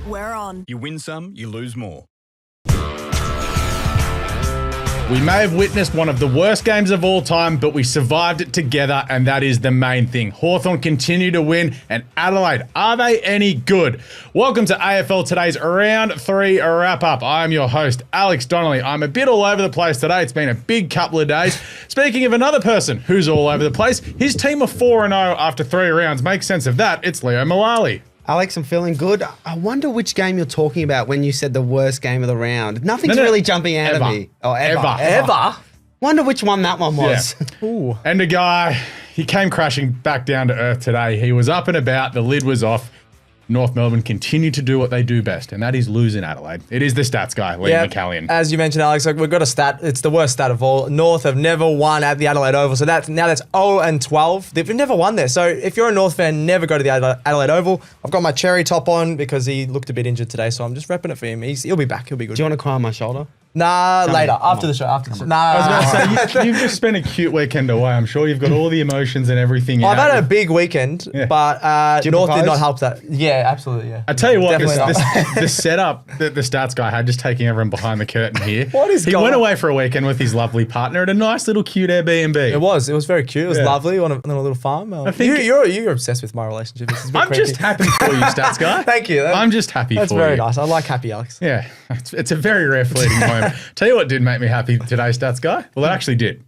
We're on. You win some, you lose more. We may have witnessed one of the worst games of all time, but we survived it together, and that is the main thing. Hawthorn continue to win, and Adelaide, are they any good? Welcome to AFL Today's Round 3 wrap-up. I'm your host, Alex Donnelly. I'm a bit all over the place today. It's been a big couple of days. Speaking of another person who's all over the place, his team are 4-0 after 3 rounds. Make sense of that. It's Leo Mullaly. Alex, I'm feeling good. I wonder which game you're talking about when you said the worst game of the round. Nothing's really jumping out of me. Oh, ever? Wonder which one that one was. Yeah. Ooh. And a guy, he came crashing back down to earth today. He was up and about. The lid was off. North Melbourne continue to do what they do best, and that is lose in Adelaide. It is the stats guy, Liam McAllion. As you mentioned, Alex, we've got a stat. It's the worst stat of all. North have never won at the Adelaide Oval, so that's 0-12. They've never won there. So if you're a North fan, never go to the Adelaide Oval. I've got my cherry top on because he looked a bit injured today, so I'm just repping it for him. He'll be back. He'll be good. Do you want to cry on my shoulder? Nah, later. After the show. After the show. Nah. I was going to say, you've just spent a cute weekend away. I'm sure you've got all the emotions and everything. I've had a big weekend, but North did not help that. Yeah, absolutely, yeah. I tell you what, the setup that the stats guy had, just taking everyone behind the curtain here. He went away for a weekend with his lovely partner at a nice little cute Airbnb. It was very cute. It was lovely on a little farm. I think you're obsessed with my relationship. I'm just happy for you, stats guy. Thank you. I'm just happy for you. That's very nice. I like happy, Alex. Yeah, it's a very rare fleeting moment. Tell you what did make me happy today, stats guy. Well, it actually did.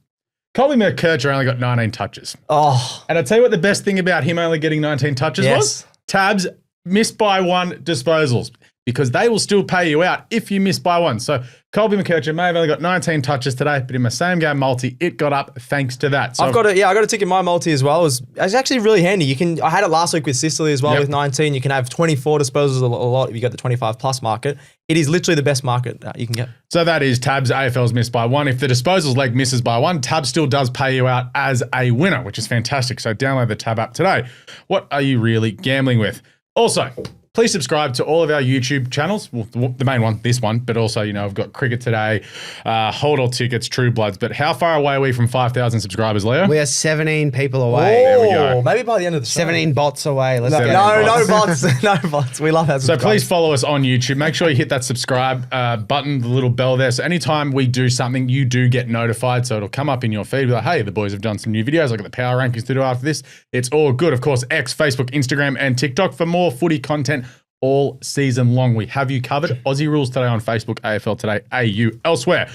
Colby McKercher only got 19 touches. Oh. And I tell you what the best thing about him only getting 19 touches was? Tabs missed by 1 disposals, because they will still pay you out if you miss by 1. So Colby McKercher may have only got 19 touches today, but in my same game multi, it got up thanks to that. So I got a tick in my multi as well. It's actually really handy. I had it last week with Sicily as well with 19. You can have 24 disposals a lot if you got the 25 plus market. It is literally the best market you can get. So that is Tabs AFL's missed by 1. If the disposals leg misses by 1, Tab still does pay you out as a winner, which is fantastic. So download the Tab app today. What are you really gambling with? Also, please subscribe to all of our YouTube channels. Well, the main one, this one, but also, I've got Cricket Today, Hold All Tickets, True Bloods. But how far away are we from 5,000 subscribers, Leo? We are 17 people away. There we go. Maybe by the end of the show. 17 bots away. Let's get No bots. No bots. We love that. So please follow us on YouTube. Make sure you hit that subscribe button, the little bell there. So anytime we do something, you do get notified. So it'll come up in your feed. Be like, hey, the boys have done some new videos. I've got the power rankings to do after this. It's all good. Of course, X, Facebook, Instagram, and TikTok for more footy content all season long. We have you covered. Aussie Rules Today on Facebook, AFL Today, AU elsewhere.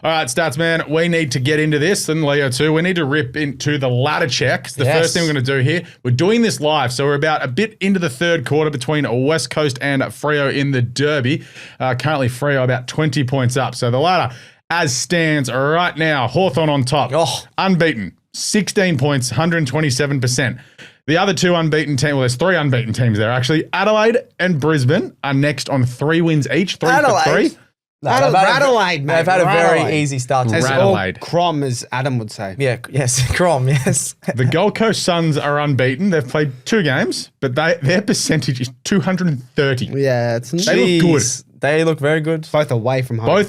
All right, Stats Man, we need to get into this, and Leo too. We need to rip into the ladder checks. The first thing we're going to do here, we're doing this live, so we're about a bit into the third quarter between West Coast and Freo in the Derby. Currently, Freo about 20 points up. So the ladder, as stands right now, Hawthorn on top, unbeaten, 16 points, 127%. The other 2 unbeaten teams, well, there's 3 unbeaten teams there, actually. Adelaide and Brisbane are next on 3 wins each, 3 for 3. Adelaide, mate. They've had a very easy start to Adelaide. Crom, as Adam would say. Yeah, yes, Crom, yes. The Gold Coast Suns are unbeaten. They've played 2 games, but their percentage is 230. Yeah, They look good. They look very good. Both away from home.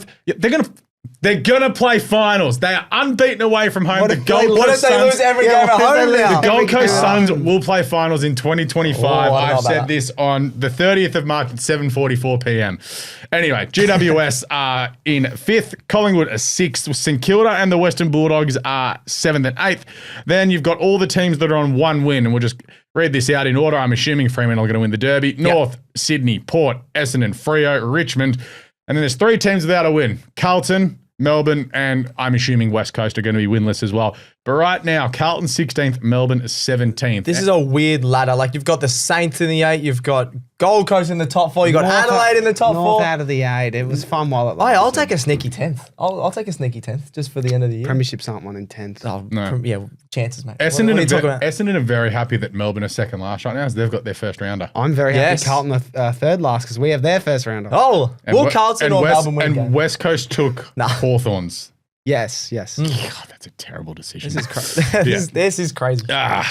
They're gonna play finals. They are unbeaten away from home. What if they lose every game at home now? The Gold Coast Suns will play finals in 2025. I've said this on the 30th of March at 7:44 p.m. Anyway, GWS are in 5th. Collingwood are 6th. St Kilda and the Western Bulldogs are 7th and 8th. Then you've got all the teams that are on 1 win, and we'll just read this out in order. I'm assuming Fremantle are going to win the Derby. North, Sydney, Port, Essendon, Freo, Richmond. And then there's 3 teams without a win. Carlton, Melbourne, and I'm assuming West Coast are going to be winless as well. But right now, Carlton 16th, Melbourne 17th. This is a weird ladder. Like, you've got the Saints in the 8, you've got Gold Coast in the top 4, you've got Adelaide in the top 4. North out of the 8. It was fun while it lasted. I'll take a sneaky 10th. I'll take a sneaky 10th just for the end of the year. Premierships aren't 1 in 10th. Oh, No. Yeah, chances, mate. Essendon are very happy that Melbourne are second last right now, so they've got their first rounder. I'm very happy Carlton are third last because we have their first rounder. Oh, will Carlton or Melbourne win again? And West Coast took Hawthorns. Yes. God, that's a terrible decision. This is crazy. This is crazy.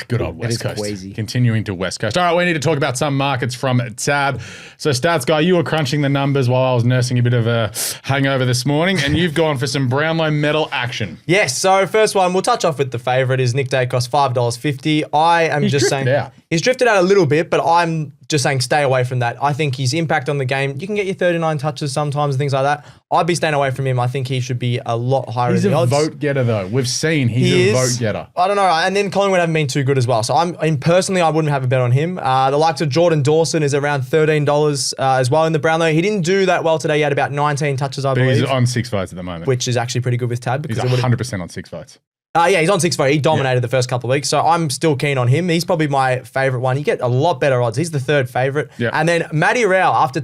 Good old West Coast. Crazy. Continuing to West Coast. All right, we need to talk about some markets from Tab. So, Stats Guy, you were crunching the numbers while I was nursing a bit of a hangover this morning, and you've gone for some Brownlow medal action. Yes, so first one, we'll touch off with the favourite, is Nick Dacos, $5.50. I am just saying, he's drifted out a little bit, but I'm just saying stay away from that. I think his impact on the game, you can get your 39 touches sometimes and things like that. I'd be staying away from him. I think he should be a lot higher in the odds. He's a vote getter, though. We've seen he's a vote getter. I don't know. And then Collingwood haven't been too good as well. So personally, I wouldn't have a bet on him. The likes of Jordan Dawson is around $13 as well in the Brownlow. He didn't do that well today. He had about 19 touches, I believe. He's on 6 votes at the moment. Which is actually pretty good with Tab. Because he's 100% on 6 votes. Yeah, he's on 6 votes. He dominated the first couple of weeks. So I'm still keen on him. He's probably my favourite one. You get a lot better odds. He's the third favourite. Yep. And then Matty Rowell, after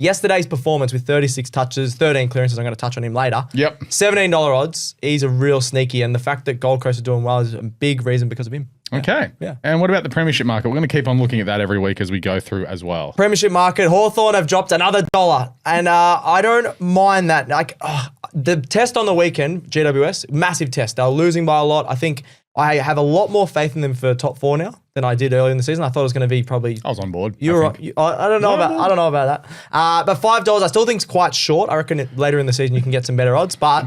yesterday's performance with 36 touches, 13 clearances, I'm going to touch on him later. Yep. $17 odds. He's a real sneaky. And the fact that Gold Coast are doing well is a big reason because of him. Okay. Yeah. And what about the premiership market? We're going to keep on looking at that every week as we go through as well. Premiership market, Hawthorn have dropped another $1. And I don't mind that. The test on the weekend, GWS, massive test. They were losing by a lot. I think I have a lot more faith in them for top 4 now than I did earlier in the season. I thought it was going to be probably... I was on board. I don't know about that. But $5 I still think is quite short. I reckon later in the season you can get some better odds, but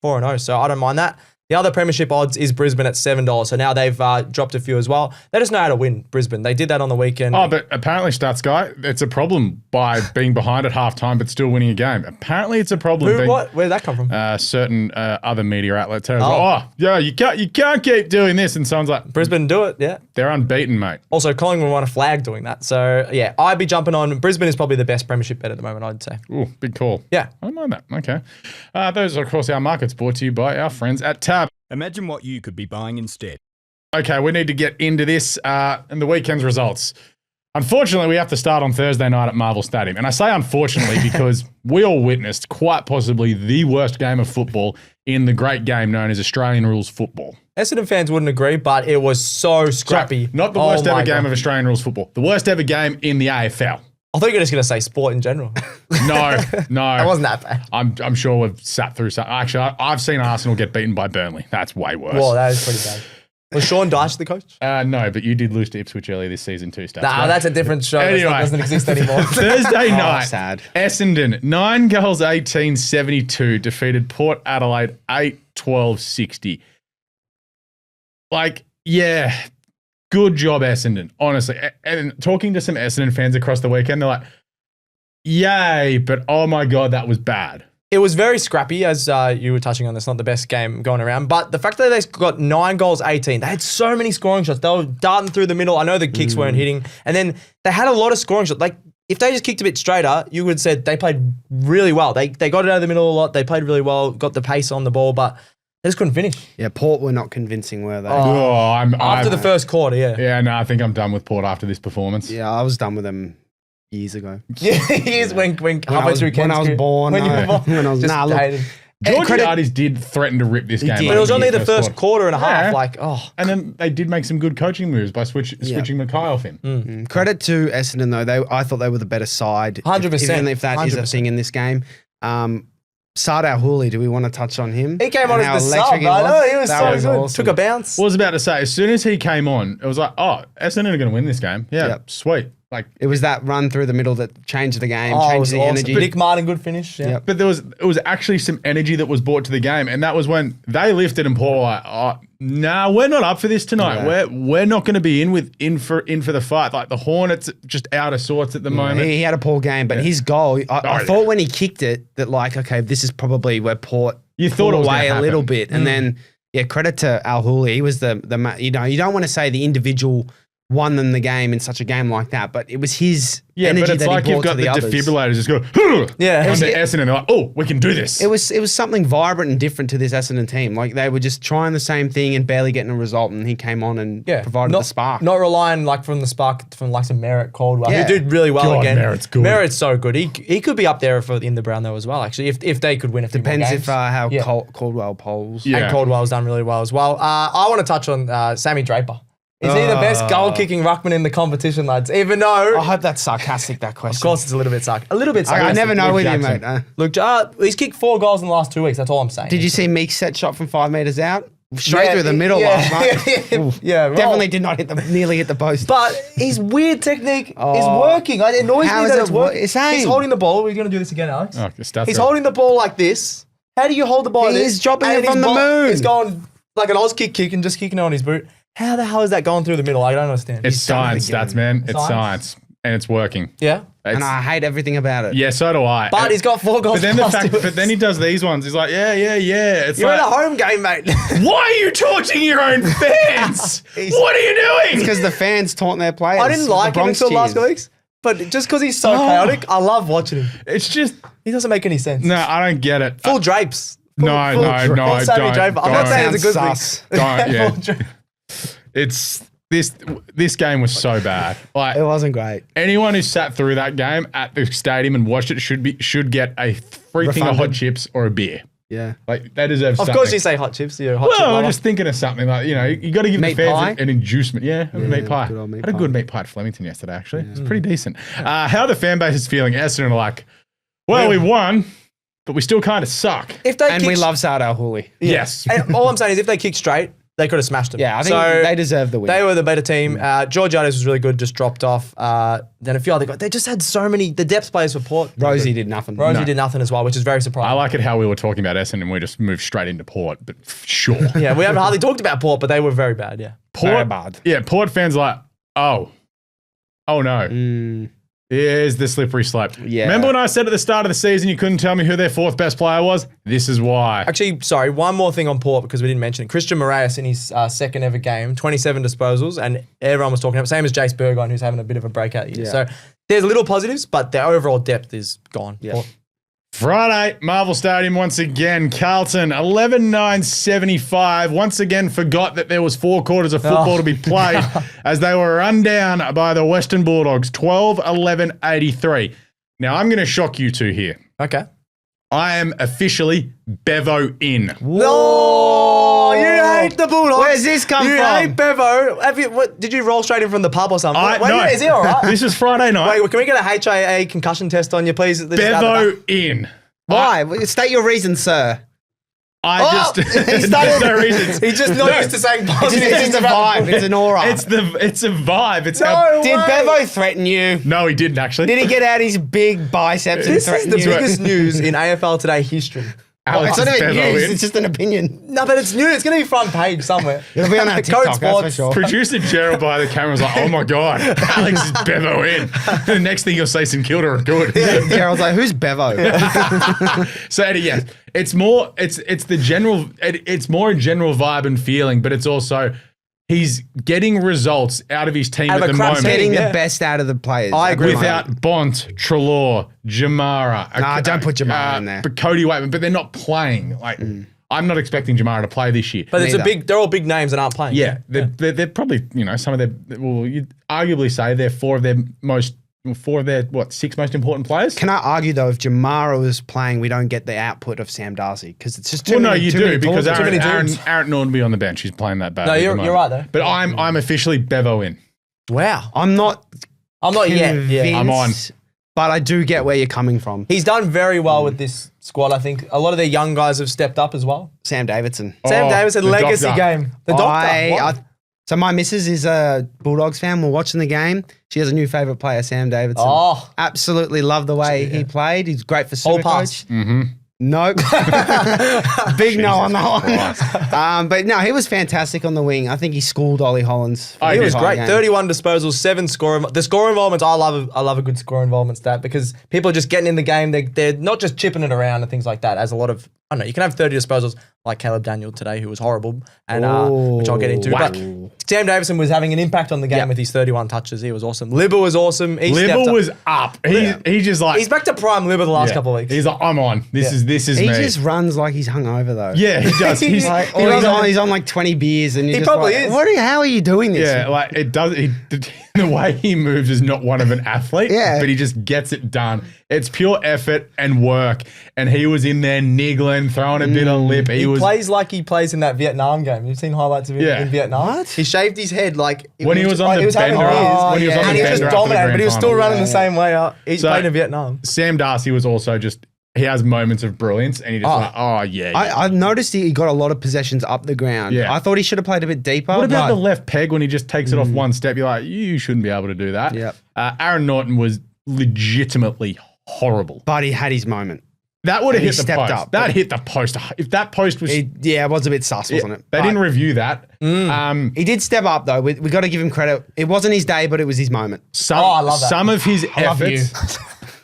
4-0, so I don't mind that. The other premiership odds is Brisbane at $7. So now they've dropped a few as well. They just know how to win, Brisbane. They did that on the weekend. Oh, but apparently, Stats Guy, it's a problem by being behind at halftime but still winning a game. Apparently, it's a problem. What? Where did that come from? Certain other media outlets. You can't keep doing this. And someone's like, Brisbane do it, yeah. They're unbeaten, mate. Also, Collingwood won a flag doing that. So, yeah, I'd be jumping on. Brisbane is probably the best premiership bet at the moment, I'd say. Ooh, big call. Yeah. I don't mind that. Okay. Those are, of course, our markets brought to you by our friends at Tab. Imagine what you could be buying instead. Okay, we need to get into this and the weekend's results. Unfortunately, we have to start on Thursday night at Marvel Stadium. And I say unfortunately because we all witnessed quite possibly the worst game of football in the great game known as Australian rules football. Essendon fans wouldn't agree, but it was so scrappy. So, not the worst ever game of Australian rules football. The worst ever game in the AFL. I thought you were just going to say sport in general. No. It wasn't that bad. I'm sure we've sat through some. Actually, I've seen Arsenal get beaten by Burnley. That's way worse. Well, that is pretty bad. Was Sean Dyche the coach? No, but you did lose to Ipswich earlier this season too, Stats. Nah, that's a different show. Anyway. That doesn't exist anymore. Thursday night, sad. Essendon, 9 goals, 18-72, defeated Port Adelaide 8-12-60. Good job, Essendon, honestly. And talking to some Essendon fans across the weekend, they're like, yay, but oh my God, that was bad. It was very scrappy, as you were touching on. It's not the best game going around. But the fact that they got 9 goals, 18, they had so many scoring shots. They were darting through the middle. I know the kicks weren't hitting. And then they had a lot of scoring shots. Like, if they just kicked a bit straighter, you would have said they played really well. They got it out of the middle a lot. They played really well, got the pace on the ball, but they just couldn't finish. Yeah, Port were not convincing, were they? After the first quarter, yeah. Yeah, no, I think I'm done with Port after this performance. Yeah, I was done with them years ago. Years when halfway through when I was born. When you were born. When I was hated. Georgiades did threaten to rip this game. But it was only the first quarter and a half. Yeah. And then they did make some good coaching moves by switching Mackay off him. Credit to Essendon, though. I thought they were the better side. 100%. Even if that is a 100%. thing in this game. Sardar Hooley, do we want to touch on him? He came on as the sub, I know. He was so good. Awesome. Took a bounce. I was about to say, as soon as he came on, it was like, oh, Essendon are going to win this game. Yeah, Yep. Sweet. Like, It was that run through the middle that changed the game, it changed was the awesome. energy. Nick Martin, good finish. Yeah. Yep. but it was actually some energy that was brought to the game, and that was when they lifted and Paul were like, oh, nah, we're not up for this tonight. Yeah. We're not going to be in for the fight. Like the Hornets just out of sorts at the moment. He had a poor game, but his goal, I thought when he kicked it that okay, this is probably where Port You thought pulled it was away gonna a little happen. bit, and then credit to Al Hooley. He was you don't want to say the individual won them the game in such a game like that, but it was his energy but it's that like he you've brought got to the the others. defibrillators just go, Yeah. onto Essendon. They're like, oh, we can do this. It was something vibrant and different to this Essendon team. Like they were just trying the same thing and barely getting a result, and he came on and provided the spark. Not relying from the spark from like some Merritt Caldwell. Yeah. Who did really well God, again. Merritt's good. Merritt's so good. He could be up there in the Brown though as well. Actually, if they could win a few more Depends games. if how Caldwell polls. Yeah. And Caldwell's done really well as well. I want to touch on Sammy Draper. Is he the best goal-kicking ruckman in the competition, lads? Even though, I hope that's sarcastic, that question. of course, it's a little bit sarcastic. I never know with you, Jackson. mate. Look, he's kicked 4 goals in the last 2 weeks. That's all I'm saying. Did you see Meek's set shot from 5 metres out? Straight through the middle yeah, last night. Oof. Yeah, Definitely did not nearly hit the post. But his weird technique is working. It annoys How me is that it it's working. same? He's holding the ball. We're going to do this again, Alex. Oh, stats He's up. holding the ball like this. How do you hold the ball like this? He's dropping And it from his the moon. He's going like an Oz kick and just kicking it on his boot. How the hell is that going through the middle? I don't understand. It's science, stats, man. It's science. And it's working. Yeah. And I hate everything about it. Yeah, so do I. But he's got 4 goals. But then he does these ones. He's like, yeah. It's You're like, in a home game, mate. why are you taunting your own fans? What are you doing? Because the fans taunt their players. I didn't like him until last weeks. But just because he's so chaotic, I love watching him. It's just... He doesn't make any sense. No, I don't get it. Full drapes. No, don't. I'm not saying it's a good Sus. thing. Don't, yeah. It's... This game was so bad. Like, It wasn't great. anyone who sat through that game at the stadium and watched it should get a free thing of hot chips or a beer. Yeah. Like, they deserve Of something. course you say hot chips. You're a hot chip Well, I'm lover. just thinking of something like, you got to give Meat the pie? fans an inducement. Yeah, meat pie. good old meat Had a pie. good meat pie at Flemington yesterday, actually. It's pretty decent. How the fan base is feeling? Essendon are like, well, we won, but we still kind of suck. If they And we love Saad Al Houli. Yes. And all I'm saying is if they kick straight, they could have smashed them. Yeah, I think they deserve the win. They were the better team. Georgiades was really good, just dropped off. Then a few other guys. They just had so many. The depth players for Port. Rosie did nothing. Rosie did nothing as well, which is very surprising. I like it how we were talking about Essendon and we just moved straight into Port, but sure. Yeah, we haven't hardly talked about Port, but they were very bad, yeah. Very bad. Yeah, Port fans are like, oh no. Here's the slippery slope. Yeah. Remember when I said at the start of the season you couldn't tell me who their 4th best player was? This is why. Actually, sorry, one more thing on Port because we didn't mention it. Christian Moraes in his second ever game, 27 disposals, and everyone was talking about same as Jace Burgoyne, who's having a bit of a breakout year. Yeah. So there's little positives, but the overall depth is gone. Yeah. Friday, Marvel Stadium once again. Carlton, 11-9-75. Once again forgot that there was 4 quarters of football to be played as they were run down by the Western Bulldogs, 12-11-83. Now, I'm going to shock you two here. Okay. I am officially Bevo in. No, you hate the Bulldogs. Where's this come you from? hate Bevo. Did you roll straight in from the pub or something? No. Is he all right? This is Friday night. Wait, can we get a HIA concussion test on you, please? This is out the Bevo back. in. Why? State your reason, sir. I just... There's no reasons. He's just not used to saying positive It's things just a about vibe. It's an aura. It's a vibe. It's No Did way. Bevo threaten you? No, he didn't actually. Did he get out his big biceps and This is threaten the you? biggest news in AFL Today history. Alex It's not is even Bevo news. in. It's just an opinion. No, but it's new. It's going to be front page somewhere. It'll be on our Code TikTok, that's for Sports. sure. Producer Gerald by the camera was like, oh my God, Alex is Bevo in. The next thing you'll say St Kilda are good. Gerald's like, who's Bevo? So Eddie, yeah, it's more a general vibe and feeling, but it's also he's getting results out of his team Out of at a the crap moment. Getting Yeah. the best out of the players. I agree. Without Bont, Treloar, Jamara. Nah, don't put Jamara in there. But Cody Waitman, but they're not playing. Like, I'm not expecting Jamara to play this year. But it's Neither. they're all big names that aren't playing. Yeah, they're probably, some of their, well, you'd arguably say they're 4 of their 6 most important players. Can I argue though, if Jamara was playing, we don't get the output of Sam Darcy because it's just too Well, no, many. you too do many because tools. many Aaron dudes. Norton be on the bench. He's playing that bad. No, at the you're moment. right though. But I'm officially Bevo in. Wow. I'm not yet. convinced, Yeah. I'm on. but I do get where you're coming from. He's done very well with this squad. I think a lot of their young guys have stepped up as well. Sam Davidson. Sam Davidson, the legacy doctor. game. The doctor. What? So my missus is a Bulldogs fan. We're watching the game. She has a new favourite player, Sam Davidson. Oh. Absolutely love the way he played. He's great for Whole pass. SuperCoach. Nope. Big no on that one. But no, he was fantastic on the wing. I think he schooled Ollie Hollins. for He the was entire great. game. 31 disposals, 7 score. The score involvements, I love a good score involvement stat because people are just getting in the game. They're not just chipping it around and things like that. As a lot of, I don't know, you can have 30 disposals like Caleb Daniel today, who was horrible, and which I'll get into. Whack. But Sam Davison was having an impact on the game with his 31 touches. He was awesome. Libba was awesome. He stepped Libba up. was up. He just like He's back to prime Libba the last couple of weeks. He's like, I'm on. This is He me. just runs like he's hungover though. Yeah, he does. He's Like, or he's on like 20 beers and you're He just probably like, is. how are you doing this? yeah, like it does. The way he moves is not one of an athlete. Yeah. but he just gets it done. It's pure effort and work. And he was in there niggling, throwing a bit of lip. He was plays like he plays in that Vietnam game. You've seen highlights of him Yeah. in Vietnam? What? He shaved his head like... When he was on the having bender, beers, when he was on and the he was bender just after the dominating, grand but he was still final. running the same way out. He's So- playing in Vietnam. Sam Darcy was also just. He has moments of brilliance, and he just like, oh yeah. I've noticed he got a lot of possessions up the ground. Yeah. I thought he should have played a bit deeper. What about but- the left peg when he just takes it off one step? You're like, you shouldn't be able to do that. Yep. Aaron Norton was legitimately horrible. But he had his moment. That would have he hit the stepped post. up. That hit the post. If that post was... It was a bit sus, wasn't it? They didn't review that. He did step up, though. We got to give him credit. It wasn't his day, but it was his moment. I love that. Some of his love efforts...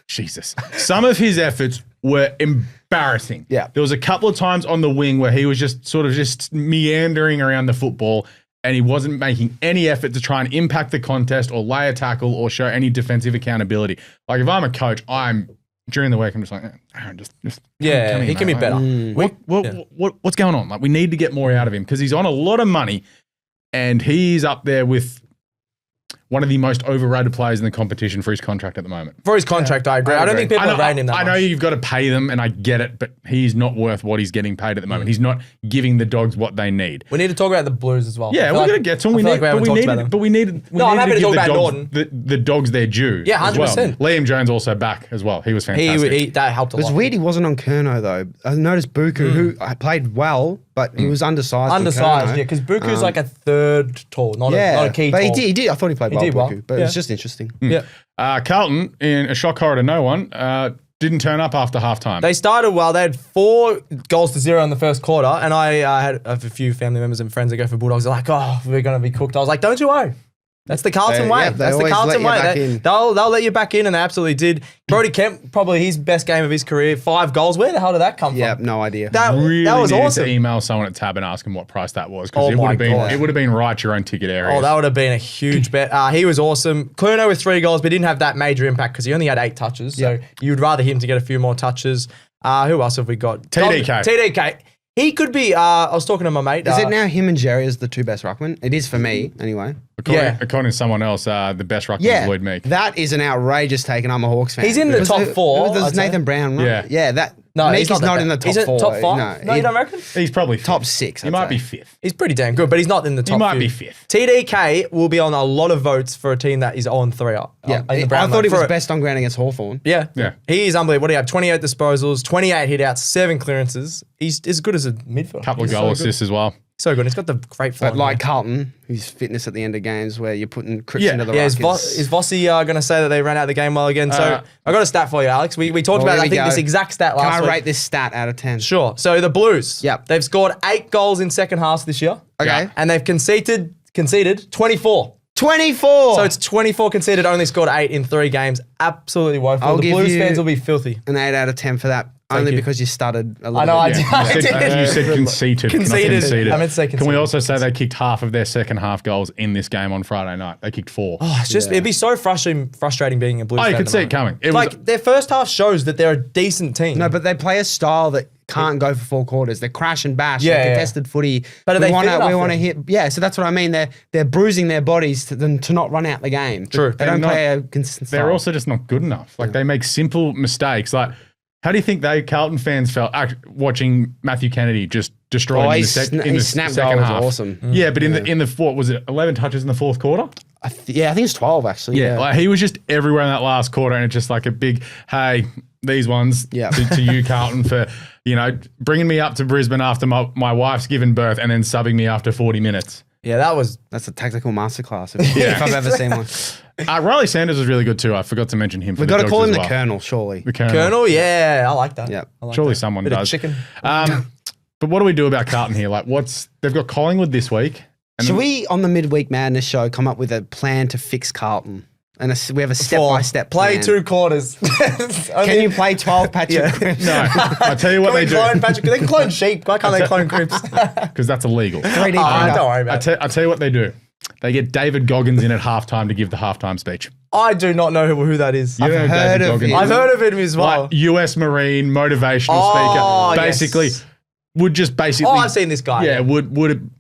Jesus. Some of his efforts were embarrassing. Yeah. There was a couple of times on the wing where he was just meandering around the football and he wasn't making any effort to try and impact the contest or lay a tackle or show any defensive accountability. Like, if I'm a coach, during the week, I'm just like, Aaron, just come here, he can be mate. better. What's going on? Like, we need to get more out of him because he's on a lot of money and he's up there with one of the most overrated players in the competition for his contract at the moment. For his contract, I agree. I don't think people are rating him that I know much. you've got to pay them, and I get it, but he's not worth what he's getting paid at the moment. He's not giving the Dogs what they need. We need to talk about the Blues as well. Yeah, we're going to get to them. We need to give the Dogs their due. Yeah, 100%. as well. Liam Jones also back as well. He was fantastic. That helped a lot. It was weird he wasn't on Curnow, though. I noticed Buku, who played well, but he was undersized. Undersized, because Buku's like a third tall, not a key tall. But he did. I thought he played well, did well. Buku, but it was just interesting. Yeah. Carlton, in a shock horror to no one, didn't turn up after halftime. They started well. They had 4-0 in the first quarter, and I had a few family members and friends that go for Bulldogs. They're like, "Oh, we're going to be cooked." I was like, "Don't you worry. That's the Carlton way. That's the Carlton way. They'll let you back in," and they absolutely did. Brody Kemp, probably his best game of his career, 5 goals. Where the hell did that come from? Yeah, no idea. That was awesome. To email someone at Tab and ask him what price that was because Oh it would my have been right your own ticket area. Oh, that would have been a huge bet. He was awesome. Curnow with 3 goals, but he didn't have that major impact because he only had 8 touches. So you'd rather him to get a few more touches. Who else have we got? TDK. He could be, I was talking to my mate. Is it now him and Jerry as the 2 best ruckmen? It is for me, anyway. According to someone else, the best ruckman is Lloyd Meek. That is an outrageous take, and I'm a Hawks fan. He's in the top 4. There's Nathan Brown, right? Yeah, Meek is not in the top 4. Is it top 5? No, you don't reckon? He's probably top 6. He might be 5th. He's pretty damn good, but he's not in the top 5. He might be 5th. TDK will be on a lot of votes for a team that is 0-3. I thought he was best on ground against Hawthorn. Yeah. He is unbelievable. What do you have? 28 disposals, 28 hit-outs, 7 clearances. He's as good as a midfielder. Couple of goal assists as well. So good. He's got the great form. But like Carlton, who's fitness at the end of games where you're putting Cripps into the ruck. Is Vossi going to say that they ran out the game well again? So I got a stat for you, Alex. We talked about, I think, this exact stat last week. Can I rate this stat out of 10? Sure. So the Blues, they've scored 8 goals in second halves this year. Okay. And they've conceded 24. 24! So it's 24 conceded, only scored 8 in 3 games. Absolutely woeful. The Blues fans will be filthy. An 8 out of 10 for that. Only because you stuttered a little bit. I did. You said conceded. Conceded. I meant to say conceded. Can we also say they kicked half of their second half goals in this game on Friday night? They kicked 4. Oh, it's just, it'd be so frustrating being a Blues fan. You could see it coming. Their first half shows that they're a decent team. No, but they play a style that can't go for 4 quarters. They crash and bash. Contested footy. But we want to hit. Yeah, so that's what I mean. They're bruising their bodies to not run out the game. True. They don't play a consistent style. They're also just not good enough. Like they make simple mistakes. Like, how do you think Carlton fans felt watching Matthew Kennedy just destroy in the second half? Awesome. Yeah, but in the fourth, was it 11 touches in the fourth quarter? I think it's 12 actually. Yeah, like he was just everywhere in that last quarter, and it's just like a big, hey, these ones to you, Carlton, for bringing me up to Brisbane after my wife's given birth, and then subbing me after 40 minutes. Yeah, that's a tactical masterclass if I've ever seen one. Riley Sanders was really good too. I forgot to mention him. We've got to call him the Colonel, surely. The Colonel. Colonel, yeah, I like that. Yeah, surely someone does. Chicken. But what do we do about Carlton here? Like, they've got Collingwood this week. Should we, on the Midweek Madness show, come up with a plan to fix Carlton? And we have a step-by-step plan. Play 2 quarters. Can you play 12 Patrick Cripps? No. I tell you what they do. They can clone sheep. Why can't they clone Cripps? Because that's illegal. 3D don't worry about it. I tell you what they do. They get David Goggins in at halftime to give the halftime speech. I do not know who that is. I've heard of him as well. Like US Marine motivational speaker. Basically, would just basically. Oh, I've seen this guy. Yeah, would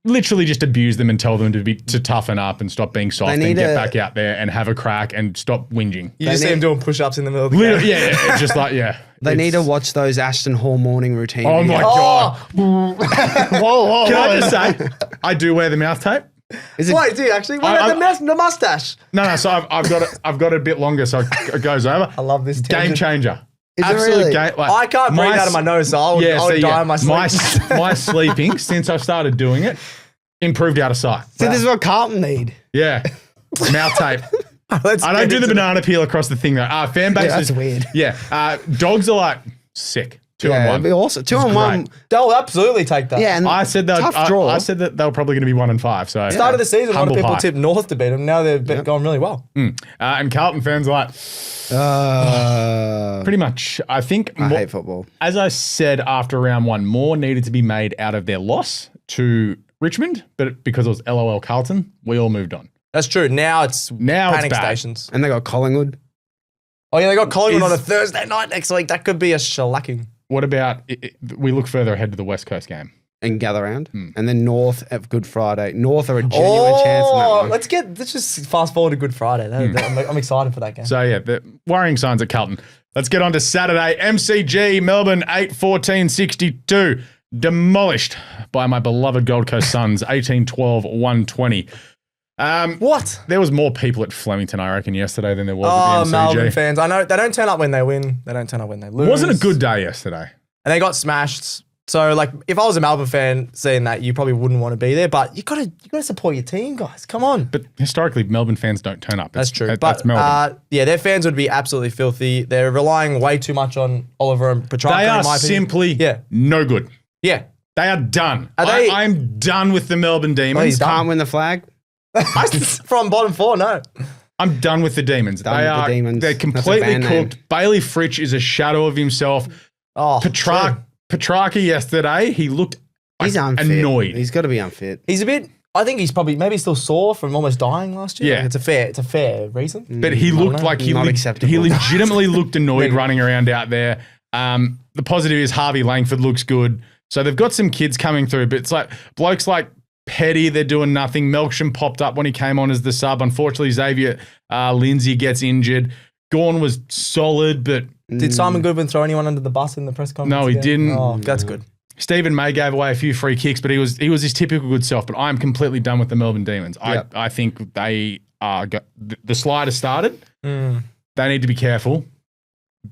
literally just abuse them and tell them to toughen up and stop being soft and get back out there and have a crack and stop whinging. You just see him doing push-ups in the middle of the game. Yeah, it's just like, They need to watch those Ashton Hall morning routines. Oh my God. Whoa. Can I just say, I do wear the mouth tape. Wait, do you actually? What about the mustache? No, so I've got it a bit longer so it goes over. I love this game changer. Absolute really? Game. Like, I can't breathe out of my nose, so I'll die in my sleep. My sleeping, since I've started doing it, improved out of sight. So this is what Carlton need. Yeah. Mouth tape. I don't do the banana peel across the thing though. Fan base that's weird. Yeah. Dogs are like sick. 2 Yeah, on it'd be 1. awesome. 2 It's on 1. great. They'll absolutely take that. Yeah, and I said that. tough draw. I said that they were probably going to be 1 and 5. So Start of the season, a lot of humble people pie. tipped North to beat them. Now they're going really well. And Carlton fans are like, pretty much. I think I hate football. as I said after round 1, more needed to be made out of their loss to Richmond, but because it was LOL Carlton, we all moved on. That's true. Now it's panic bad. stations. And they got Collingwood. Oh, yeah, they got Collingwood on a Thursday night next week. That could be a shellacking. What about we look further ahead to the West Coast game? And gather round. And then North at Good Friday. North are a genuine chance in that one. let's just fast forward to Good Friday. I'm excited for that game. So yeah, the worrying signs at Carlton. Let's get on to Saturday. MCG, Melbourne 8-14-62. Demolished by my beloved Gold Coast Suns, 18-12-120. What? There was more people at Flemington, I reckon, yesterday than there was Oh, at the MCG. Melbourne fans. I know they don't turn up when they win. They don't turn up when they lose. It wasn't a good day yesterday. And they got smashed. So, like, if I was a Melbourne fan seeing that, you probably wouldn't want to be there. But you gotta support your team, guys. Come on. But historically, Melbourne fans don't turn up. That's true. That's Melbourne. Yeah, their fans would be absolutely filthy. They're relying way too much on Oliver and Petrarca. They are in my opinion. simply no good. Yeah. They are done. they- I'm done with the Melbourne Demons. he's done. Can't win the flag. From bottom 4, no. I'm done with the Demons. Done with the Demons. They're That's a completely band name. cooked. Bailey Fritsch is a shadow of himself. Oh, Petrarca yesterday, he looked He's unfit. annoyed. He's got to be unfit. He's a bit. I think he's probably maybe still sore from almost dying last year. Yeah. Like, it's a fair reason. But he looked like Not acceptable. he legitimately looked annoyed running around out there. The positive is Harvey Langford looks good. So they've got some kids coming through, but it's like blokes like Petty, they're doing nothing. Melksham popped up when he came on as the sub. Unfortunately, Xavier Lindsay gets injured. Gorn was solid, but Did Simon Goodwin throw anyone under the bus in the press conference? No, he again? didn't. Oh, that's good. Stephen May gave away a few free kicks, but he was his typical good self. But I'm completely done with the Melbourne Demons. Yep. I think they are the slide has started. They need to be careful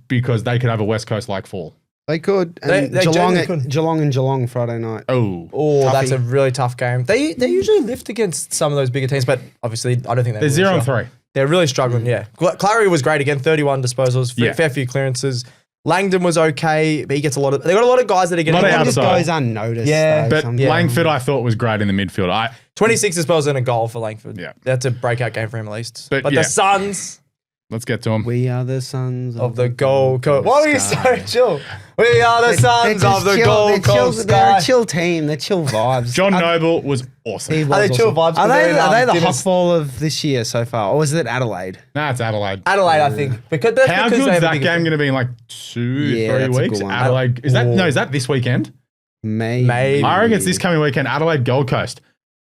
because they could have a West Coast like fall. They could. And They genuinely could. Geelong and Geelong Friday night. Oh, That's a really tough game. They usually lift against some of those bigger teams, but obviously I don't think they're 0-3. They're really struggling. Yeah, Clary was great again. 31 disposals, Yeah. fair few clearances. Langdon was okay, but he gets a lot of. They got a lot of guys that are getting. Lot of It just outside. goes unnoticed. Yeah, though, But sometimes. Langford, I thought was great in the midfield. 26 disposals and a goal for Langford. Yeah. That's a breakout game for him at least. But But yeah. the Suns Let's get to them. We are the sons of the Gold Coast. Coast Why are you so Sky. chill? We are the Sons They're of the chill- Gold they're chill- Coast They're Sky. a chill team. They're chill vibes. John Noble was awesome. He was Are they chill vibes? Are they the Dimmers? hotball of this year so far? Or is it Adelaide? Nah, it's Adelaide. Adelaide, I think. Because that's How because good they is have a that bigger game team. going to be in like 2-3 that's a weeks? good one. Adelaide. Is that this weekend? Maybe. I reckon it's this coming weekend. Adelaide Gold Coast.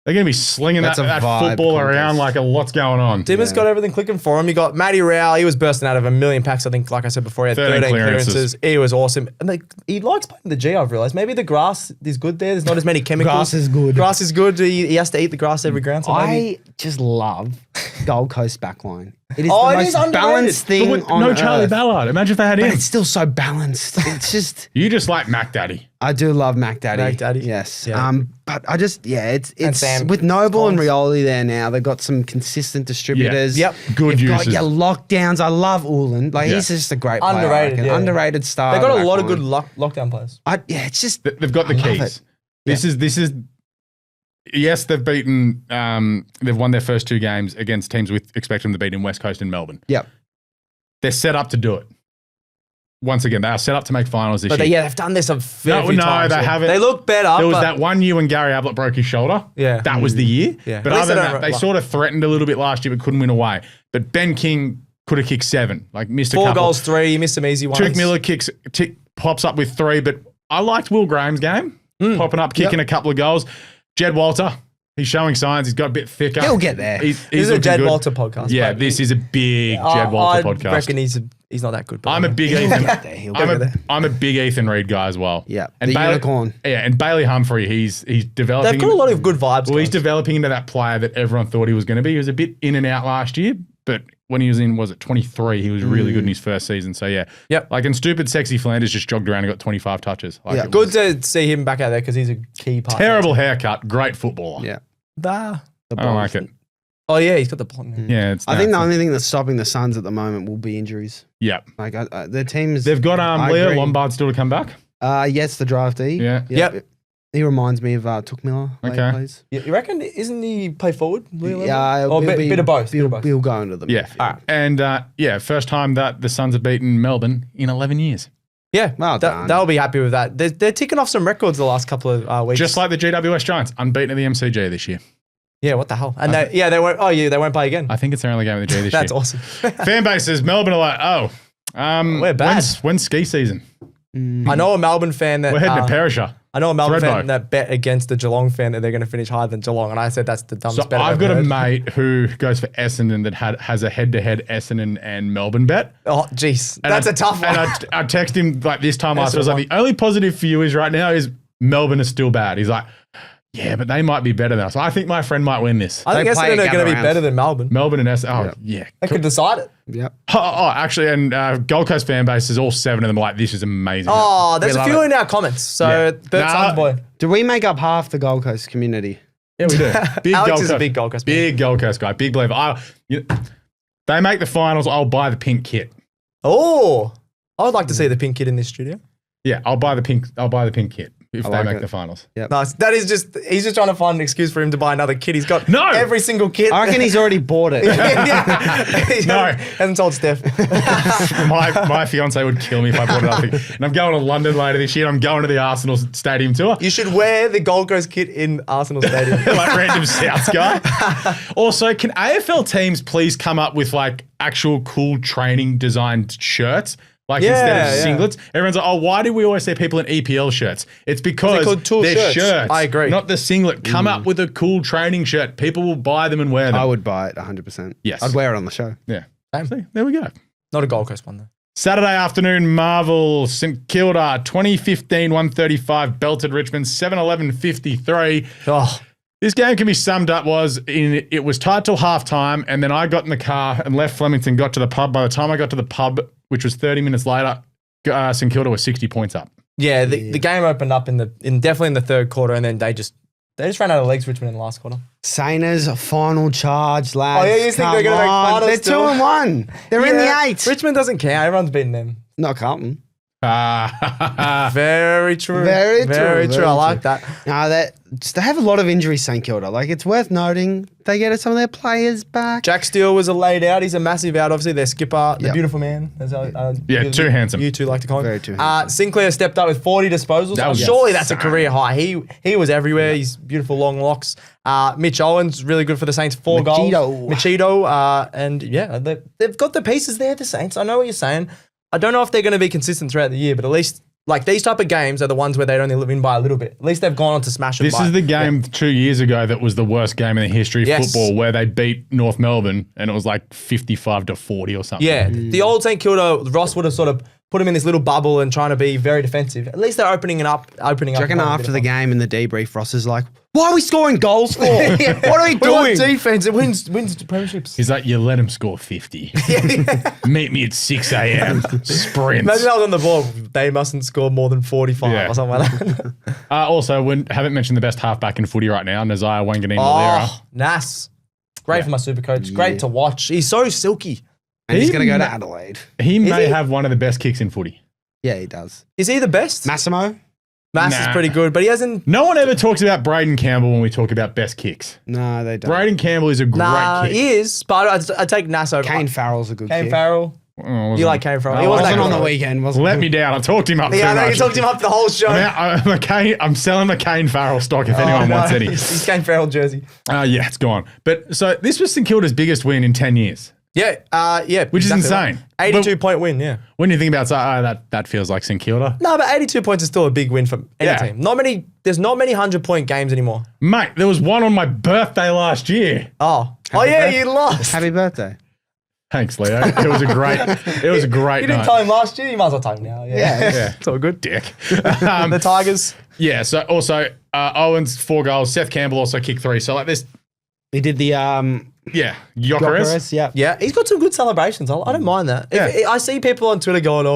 They're going to be slinging that That's a vibe football contest. around like a lot's going on. Dimmer's got everything clicking for him. You got Matty Rowell. He was bursting out of a million packs, I think, like I said before. He had 13 13 clearances. clearances. He was awesome. And he likes playing the G, I've realised. Maybe the grass is good there. There's not as many chemicals. Grass is good. Grass is good. He has to eat the grass every ground. So maybe. I just love Gold Coast backline. It is Oh, the it most is underrated. balanced thing But on no Charlie earth. Ballard. Imagine if they had But him. it's still so balanced. It's just You just like Mac Daddy. I do love Mac Daddy. Mac Daddy. Yes. Yeah. But I just it's Sam with Noble and Collins. Rioli there now. They've got some consistent distributors. Yep. Good You've got uses. your lockdowns. I love Uland. Like Yeah. he's just a great player. Underrated, I reckon. yeah. Underrated star. They got a back lot of line. good lockdown players. It's just They've got the I love keys. it. This is. Yes, they've beaten. They've won their first 2 games against teams we expect them to beat in West Coast and Melbourne. Yep. They're set up to do it. Once again, they are set up to make finals this But year. they've done this a fair No, few no, times. they yeah. haven't. They look better. There was but that one year when Gary Ablett broke his shoulder. Yeah. That was the year. Yeah. But At least other they than don't that, they run- sort of threatened a little bit last year but couldn't win away. But Ben King could have kicked 7. Like missed a 4 couple. goals, 3. He missed some easy ones. Tuke Miller pops up with 3. But I liked Will Graham's game. Popping up, kicking a couple of goals. Jed Walter, he's showing signs. He's got a bit thicker. He'll get there. He's This is a looking Jed good. Walter podcast. Yeah, but this is a big Jed Walter I podcast. reckon he's not that good. But I'm a big He'll Ethan. get there. He'll I'm get a, there. I'm a big Ethan Reid guy as well. Yeah, and the unicorn. Yeah, and Bailey Humphrey, he's developing. They've got a lot of good vibes. Well, he's guys. developing into that player that everyone thought he was going to be. He was a bit in and out last year, but when he was in, 23, he was really good in his first season. So yeah. Yep. Like, and stupid sexy Flanders just jogged around and got 25 touches. Like, Yeah. it Good was to see him back out there because he's a key part. terrible haircut, great footballer. Yeah. Bah. I don't like it. Oh yeah, he's got the blonde. Yeah, it's I think the nasty. only thing that's stopping the Suns at the moment will be injuries. Yeah. Like their teams. They've got I Leo agree. Lombard still to come back. Yes, the draftee. Yeah. Yep. He reminds me of Took Miller. Okay. Plays. You reckon? Isn't he play forward? Yeah, or bit of both. We'll go into them. Yeah. And first time that the Suns have beaten Melbourne in 11 years. Yeah, Well done. they'll be happy with that. They're ticking off some records the last couple of weeks. Just like the GWS Giants, unbeaten at the MCG this year. yeah, what the hell? And they won't. Oh yeah, they won't play again. I think it's their only game of the G this That's year. awesome. Fan bases, Melbourne are like, We're bad. When's ski season? I know a Melbourne fan that We're heading to Perisher. I know a Melbourne Threadbow. fan that bet against the Geelong fan that they're going to finish higher than Geelong, and I said that's the dumbest So bet I've ever got a heard. mate who goes for Essendon that has a head-to-head Essendon and Melbourne bet. Oh, jeez, And that's a tough one. And I text him like this time last week. I was Essendon like, the only positive for you is right now is Melbourne is still bad. He's like, yeah, but they might be better than us. So I think my friend might win this. I think They play Essendon are again going to be around. better than Melbourne. Melbourne and Essendon. Oh, yeah. They could decide it. Yep. Actually, and Gold Coast fan bases, all 7 of them are like, this is amazing. Oh, there's We a love few it. in our comments. So, Yeah. Bert Suns boy. Do we make up half the Gold Coast community? Yeah, we do. Big Alex Gold is a Coast. big Gold Coast fan. Big Gold Coast guy. Big believer. They make the finals. I'll buy the pink kit. Oh, I would like to see the pink kid in this studio. Yeah, I'll buy the pink kit if I they like make it. the finals. Nice. That is just, he's just trying to find an excuse for him to buy another kit. He's got No! every single kit. I reckon he's already bought it. He No. hasn't told Steph. my fiance would kill me if I bought another thing. And I'm going to London later this year. And I'm going to the Arsenal stadium tour. You should wear the Gold Coast kit in Arsenal Stadium. Like random Souths guy. Also, can AFL teams please come up with like actual cool training designed shirts? Like instead of singlets, everyone's like, oh, why do we always see people in EPL shirts? It's because called tool they're shirts. shirts. I agree. Not the singlet. Come up with a cool training shirt. People will buy them and wear them. I would buy it 100%. Yes. I'd wear it on the show. Yeah. Same. See, there we go. Not a Gold Coast one, though. Saturday afternoon, Marvel, St Kilda, 2015-135, belted Richmond, 7-11-53. Oh, This game can be summed up it was tied till halftime, and then I got in the car and left Flemington, got to the pub. By the time I got to the pub, which was 30 minutes later, St Kilda was 60 points up. yeah. The game opened up definitely in the third quarter, and then they just ran out of legs, Richmond, in the last quarter. Sainers, final charge, lads. Oh, yeah, you think they're gonna make finals They're still? 2-1. They're in the 8. Richmond doesn't care. Everyone's beating them. Not Carlton. Very true. Very true, Very very true. I like true. that. No, they have a lot of injuries, St Kilda. Like, it's worth noting they get some of their players back. Jack Steele was a laid out. He's a massive out. Obviously, their skipper, the Yep. beautiful man. As too handsome. You two like to call him. Very too handsome. Sinclair stepped up with 40 disposals. That was Surely that's a insane. career high. He was everywhere. He's beautiful long locks. Mitch Owens, really good for the Saints. 4 goals. Machito. And yeah, they've got the pieces there, the Saints. I know what you're saying. I don't know if they're going to be consistent throughout the year, but at least like these type of games are the ones where they only win by a little bit. At least they've gone on to smash them. This is the game 2 years ago that was the worst game in the history of Yes. football, where they beat North Melbourne and it was like 55-40 or something. Yeah, the old St Kilda, Ross would have sort of put him in this little bubble and trying to be very defensive. At least they're opening up. Do you reckon a bit after of the fun. game in the debrief, Ross is like, why are we scoring goals for? What are we We want doing? defense. It wins premierships. He's like, you let him score 50. Meet me at 6 a.m. Sprints. Imagine I was on the ball. They mustn't score more than 45 Yeah. or something like that. Also, haven't mentioned the best halfback in footy right now, Nazaya Wanganeen-Malera. Oh, Nas. Great for my super coach. Great to watch. He's so silky. And he's He going to go to ma- Adelaide. He may he? have one of the best kicks in footy. Yeah, he does. Is he the best? Massimo? Mass is Nah. pretty good, but he hasn't. No one ever talks about Braden Campbell when we talk about best kicks. No, they don't. Braden Campbell is a great Nah, kick. he is, but I take Nas over. Kane Farrell's a good Kane kick. Farrell. Oh, You like Kane Farrell? He No, wasn't Wasn't that on good. the weekend, wasn't Let he? me down. I talked him up Yeah, I too know you much. talked him up the whole show. I'm selling the Kane Farrell stock if anyone no. wants any. He's Kane Farrell jersey. Yeah, it's gone. But so this was St Kilda's biggest win in 10 years. Yeah, yeah. Which is exactly insane. right. 82-point win, yeah. When you think about it, that feels like St Kilda. No, but 82 points is still a big win for any Yeah. team. There's not many 100-point games anymore. Mate, there was one on my birthday last year. Oh yeah, birthday. you lost. Happy birthday. Thanks, Leo. It was a great You didn't night. tell him last year. You might as well tell him now. Yeah. Yeah, it's all good, dick. The Tigers. Yeah, so also Owens 4 goals, Seth Campbell also kicked 3. So like this, He did the Gyökeres. Yeah. Yeah, he's got some good celebrations. I don't mind that. Yeah. I see people on Twitter going,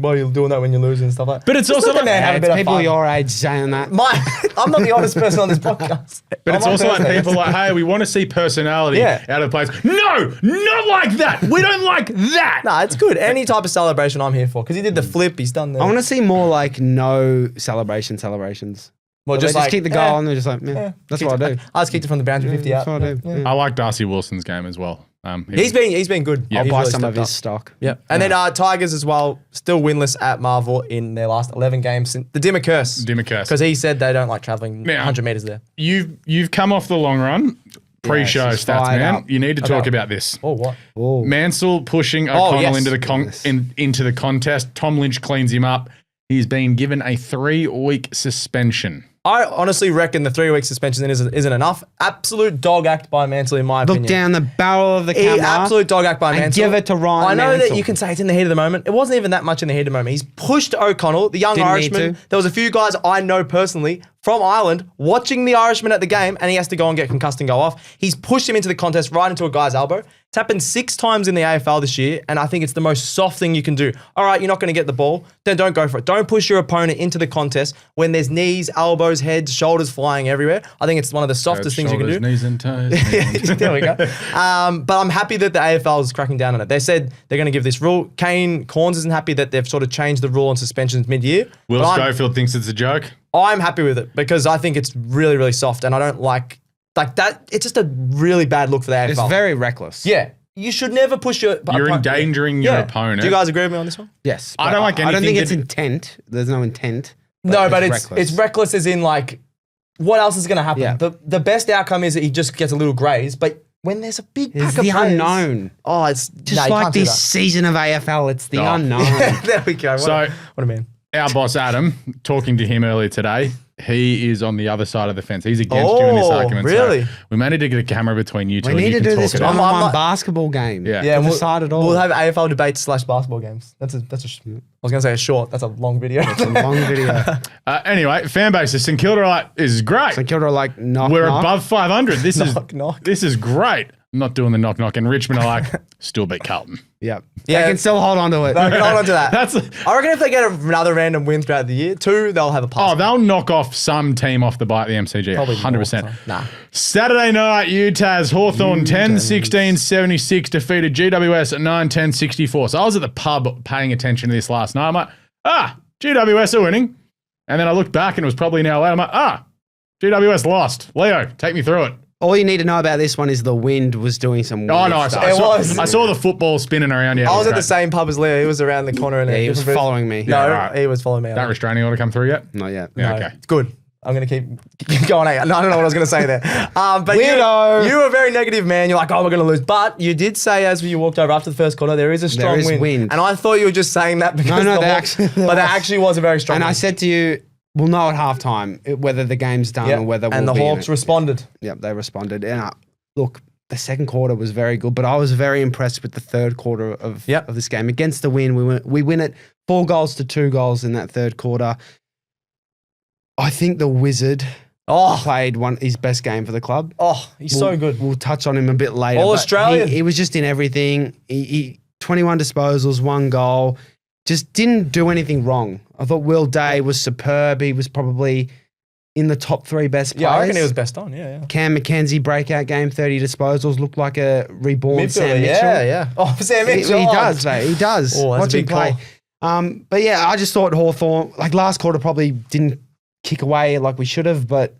why are you doing that when you're losing and stuff like that. But it's also like It's people your age saying that. I'm not the honest person on this podcast. But it's also like people like, hey, we want to see personality out of the players. No, not like that. We don't like that. Nah, it's good. Any type of celebration I'm here for. Because he did the flip, he's done the... I want to see more like no celebrations. Well, They just kick the goal and they're just like, that's what I do. I just kicked it from the boundary 50 out. That's what I do. Yeah. I like Darcy Wilson's game as well. He's been good. Yeah. I'll He's buy really some of stepped his up. stock. Yeah. And then Tigers as well, still winless at Marvel in their last 11 games. The Dimmer curse. Because he said they don't like travelling Now, 100 metres there. You've come off the long run. Pre-show he's stats, fired man. up. You need to talk about this. Oh, what? Oh. Mansell pushing O'Connell yes. into the contest. Tom Lynch cleans him up. He's been given a 3-week suspension. I honestly reckon the 3-week suspension isn't enough. Absolute dog act by Mansell, in my opinion. Look down the barrel of the camera. Absolute dog act by and Mansell. give it to Ryan I know Mansell. that you can say it's in the heat of the moment. It wasn't even that much in the heat of the moment. He's pushed O'Connell, the young Didn't need Irishman. to. There was a few guys I know personally from Ireland watching the Irishman at the game, and he has to go and get concussed and go off. He's pushed him into the contest right into a guy's elbow. It's happened 6 times in the AFL this year, and I think it's the most soft thing you can do. All right, you're not going to get the ball, then don't go for it. Don't push your opponent into the contest when there's knees, elbows, heads, shoulders flying everywhere. I think it's one of the softest things you can do. Knees and toes. There we go. But I'm happy that the AFL is cracking down on it. They said they're going to give this rule. Kane Corns isn't happy that they've sort of changed the rule on suspensions mid-year. Will Schofield thinks it's a joke. I'm happy with it because I think it's really, really soft, and I don't like that. It's just a really bad look for the AFL. It's very reckless. Yeah. You should never push your... You're endangering your opponent. Do you guys agree with me on this one? Yes. I don't like anything. I don't think it's intent. There's no intent. But it's reckless as in like, what else is going to happen? Yeah. The best outcome is that he just gets a little graze, but when there's a big pack It's of the players, unknown. Oh, it's... Just like this season of AFL, it's the unknown. There we go. So- what a man. Our boss, Adam, talking to him earlier today, he is on the other side of the fence. He's against you in this argument. Really? So we may need to get a camera between you two. We need to do this about one-on-one I'm- basketball game. Yeah. Yeah, To decide it all. We'll have AFL debates / basketball games. I was going to say a short. That's a long video. It's a long video. Anyway, fan bases. St Kilda are like, this is great. St Kilda are like, knock, We're knock. above 500. This Knock. This is great. I'm not doing the knock. And Richmond are like, still beat Carlton. Yep. Yeah. They can still hold on to it. No, hold on to that. That's I reckon if they get another random win throughout the year, 2, they'll have a pass. they'll knock off some team off the bite at the MCG. Probably 100%. more, so. Nah. Saturday night, Utah's Hawthorn 10-16-76 defeated GWS at 9-10-64. So I was at the pub paying attention to this last night. I'm like, GWS are winning. And then I looked back and it was probably an hour later. I'm like, GWS lost. Leo, take me through it. All you need to know about this one is the wind was doing some weird Oh, no. stuff. I saw the football spinning around. Yeah, I was at the great. same pub as Leo. He was around the corner. And Yeah, he was following me. No, right. he was following me. That restraining order come through yet? Not yet. Yeah, No, okay. it's good. I'm going to keep going. No, I don't know what I was going to say there. But Weirdo. you were a very negative man. You're like, we're going to lose. But you did say as you walked over after the first quarter, there is a strong is wind. And I thought you were just saying that because No, the there Hawks- actually but there actually was a very strong And I wind. said to you, we'll know at halftime whether the game's done or whether and we'll the be in Hawks it. responded. Yep, they responded. And look, the second quarter was very good, but I was very impressed with the third quarter of this game. Against the win, we win it 4 goals to 2 goals in that third quarter. I think the Wizard played his best game for the club. Oh, he's so good. We'll touch on him a bit later. All but Australian. He was just in everything. He 21 disposals, 1 goal. Just didn't do anything wrong. I thought Will Day was superb. He was probably in the top 3 best players. Yeah, I reckon he was best on. Yeah. Cam McKenzie breakout game, 30 disposals, looked like a reborn Midfielder, Sam Mitchell. Yeah. Oh, Sam He Mitchell. does, mate. He does. Oh, that's Watch a him big play. call. But yeah, I just thought Hawthorn, like last quarter, probably didn't kick away like we should have, but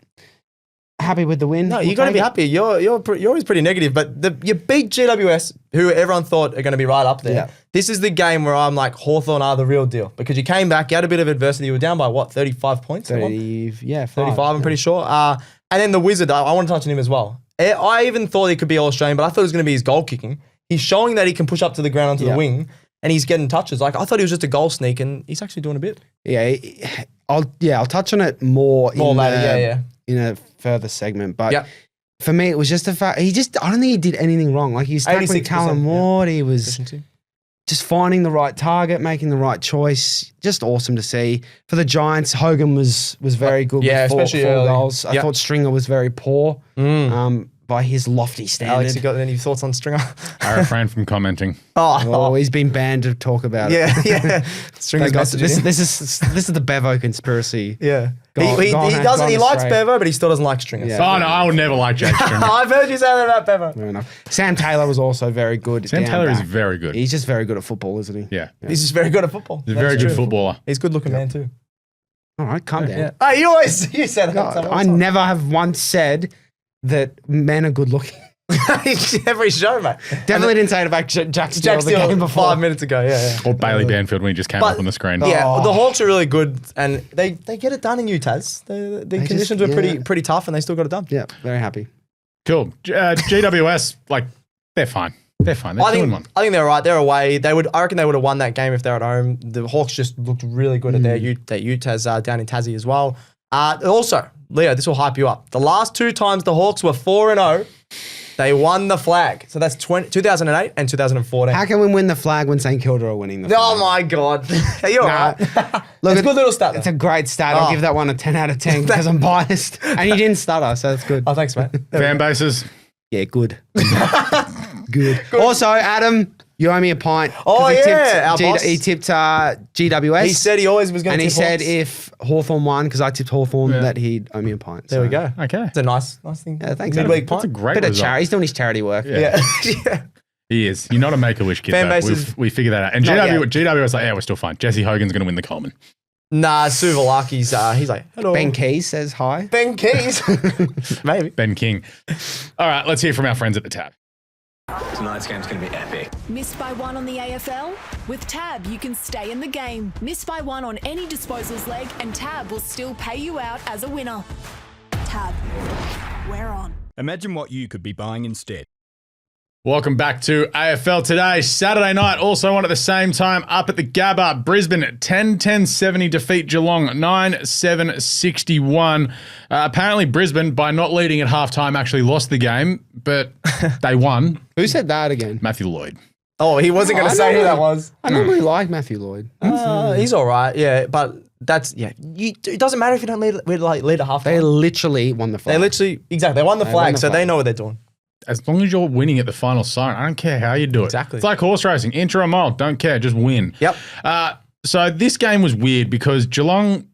happy with the win. No, We'll you got to take be it. happy. You're always pretty negative, but you beat GWS, who everyone thought are going to be right up there. Yeah. This is the game where I'm like, Hawthorn are the real deal because you came back, you had a bit of adversity. You were down by what, 35 points? 35. 35, I'm pretty sure. And then the Wizard, I want to touch on him as well. I even thought he could be All-Australian, but I thought it was going to be his goal kicking. He's showing that he can push up to the ground onto the wing, and he's getting touches. Like I thought he was just a goal sneak, and he's actually doing a bit. Yeah, I'll touch on it more later. In a further segment, but for me, it was just the fact I don't think he did anything wrong. Like he was tackling 86%, Callum Ward, he was Efficiency. just finding the right target, making the right choice. Just awesome to see. For the Giants, Hogan was very good. Yeah, with especially four early. goals. I Yep. thought Stringer was very poor. But by his lofty standard. Alex, you got any thoughts on Stringer? I refrain from commenting. Oh, he's been banned to talk about it. Yeah. Stringer's messaging. This is the Bevo conspiracy. Yeah. Gone He likes astray. Bevo, but he still doesn't like Stringer. Yeah. Oh, no, I would never like Jake Stringer. I've heard you say that about Bevo. Fair enough. Sam Taylor was also very good. Sam down Taylor is back. very good. He's just very good at football, isn't he? Yeah. He's just very good at football. He's a very good footballer. He's a good looking man too. All right, calm down. Yeah. Oh, you said that. God, I never have once said that men are good looking. Every show, mate. Definitely didn't say it about Jack Steele the game before. 5 minutes ago. Yeah. Or Bailey Banfield when he just came up on the screen. Yeah, Oh. the Hawks are really good, and they get it done in UTAS. The conditions were pretty tough, and they still got it done. Yeah, very happy. Cool. GWS, like, they're fine. They're fine. They're 2-1. I think they're all right. They're away. I reckon they would have won that game if they're at home. The Hawks just looked really good at their UTAS down in Tassie as well. Also, Leo, this will hype you up. The last 2 times the Hawks were 4-0, they won the flag. So that's 2008 and 2014. How can we win the flag when St Kilda are winning the flag? Oh my God. You're right. Look, It's a good little stat. It's a great stat. I'll give that one a 10 out of 10 because I'm biased. And you didn't stutter, so that's good. Oh, thanks, mate. Fan bases. Yeah, good. Good. Also, Adam, you owe me a pint. 'cause Oh, he yeah, our boss. He tipped GWS. He said he always was going to and he tip said Hawks. if Hawthorn won, because I tipped Hawthorn, that he'd owe me a pint. There we go. Okay. It's a nice thing. Yeah, thanks, Midweek That's a pint. great Bit of result. charity. He's doing his charity work. Yeah. Yeah. He is. You're not a Make-A-Wish kid, Fan though. bases- We figured that out. And Not GW was like, yeah, we're still fine. Jesse Hogan's going to win the Coleman. Nah, Suvalaki's, he's like, hello. Ben Keys says hi. Ben Keys. Maybe. Ben King. All right, let's hear from our friends at the Tab. Tonight's game's going to be epic. Missed by one on the AFL? With Tab, you can stay in the game. Miss by one on any disposals leg, and Tab will still pay you out as a winner. Tab, we're on. Imagine what you could be buying instead. Welcome back to AFL Today. Saturday night, also on at the same time, up at the Gabba. Brisbane 10-10-70 defeat Geelong 9-7-61. Apparently Brisbane, by not leading at halftime, actually lost the game, but they won. Who said that again? Matthew Lloyd. Oh, he wasn't going to say who that was. I normally like Matthew Lloyd. He's all right, yeah, but that's, yeah. It doesn't matter if you don't lead at halftime. They literally won the flag. They won the flag, the so flag. they know what they're doing. As long as you're winning at the final siren, I don't care how you do it. Exactly. It's like horse racing. Enter a mile. Don't care. Just win. Yep. So this game was weird because Geelong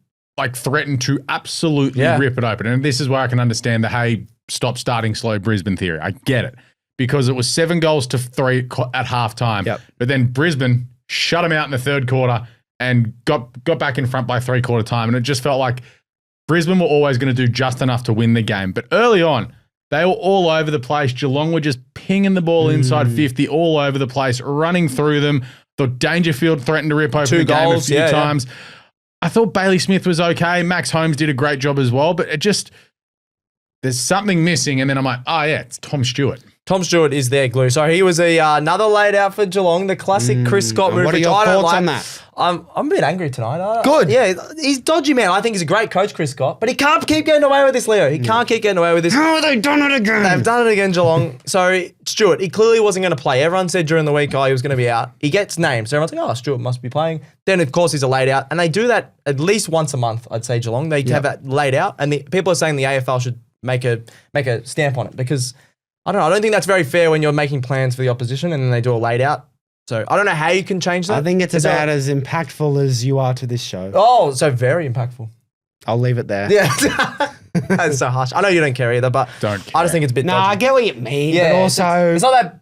threatened to absolutely rip it open. And this is where I can understand the, hey, stop starting slow Brisbane theory. I get it. Because it was 7-3 at halftime. Yep. But then Brisbane shut them out in the third quarter and got back in front by 3/4 time. And it just felt like Brisbane were always going to do just enough to win the game. But early on, they were all over the place. Geelong were just pinging the ball inside 50 all over the place, running through them. Thought Dangerfield threatened to rip open the game a few times. I thought Bailey Smith was okay. Max Holmes did a great job as well, but it just, there's something missing. And then I'm like, oh yeah, it's Tom Stewart. Tom Stewart is their glue. So he was another laid out for Geelong, the classic Chris Scott move. What are which your I don't thoughts like. on that? I'm a bit angry tonight. Good. Yeah, he's dodgy, man. I think he's a great coach, Chris Scott, but he can't keep getting away with this, Leo. He can't keep getting away with this. Oh, they've done it again. They've done it again, Geelong. So Stewart, he clearly wasn't going to play. Everyone said during the week, he was going to be out. He gets named. So everyone's like, Stewart must be playing. Then, of course, he's a laid out. And they do that at least once a month, I'd say, Geelong. They have that laid out. And people are saying the AFL should make a stamp on it because, I don't think that's very fair when you're making plans for the opposition and then they do a laid out. So I don't know how you can change that. I think it's Is about that- as impactful as you are to this show. Oh, so very impactful. I'll leave it there. Yeah. That's so harsh. I know you don't care either, but Don't I care. just think it's a bit No, dodgy. I get what you mean, Yeah, but also... it's not that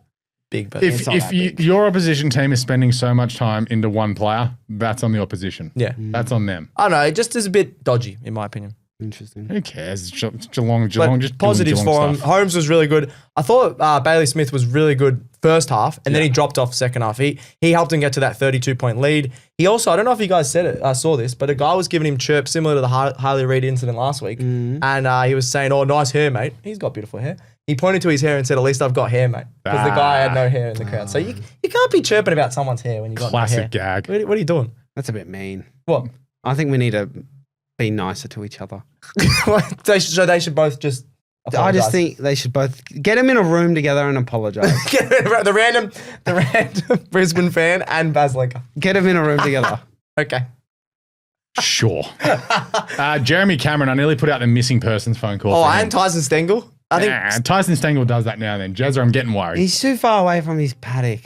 big, but If not that big. your opposition team is spending so much time into one player, that's on the opposition. yeah. That's on them. I don't know. It just is a bit dodgy, in my opinion. Interesting. Who cares? Geelong But just positives doing for Geelong him. stuff. Holmes was really good. I thought Bailey Smith was really good first half, and then he dropped off second half. He helped him get to that 32-point lead. He also, I don't know if you guys saw this, but a guy was giving him chirps similar to the Harley Reid incident last week, and he was saying, "Oh, nice hair, mate." He's got beautiful hair. He pointed to his hair and said, "At least I've got hair, mate," because the guy had no hair in the crowd. So you can't be chirping about someone's hair when you got no hair. Classic gag. What are you doing? That's a bit mean. What? I think we need to be nicer to each other. So they should both just. I apologise. just think they should both get them in a room together and apologize. the random Brisbane fan and Baslinka. Get them in a room together. Okay. Sure. Jeremy Cameron, I nearly put out the missing persons phone call. Oh, for him. and Tyson Stengel. I think Tyson Stengel does that now and then. Jezza, I'm getting worried. He's too far away from his paddock.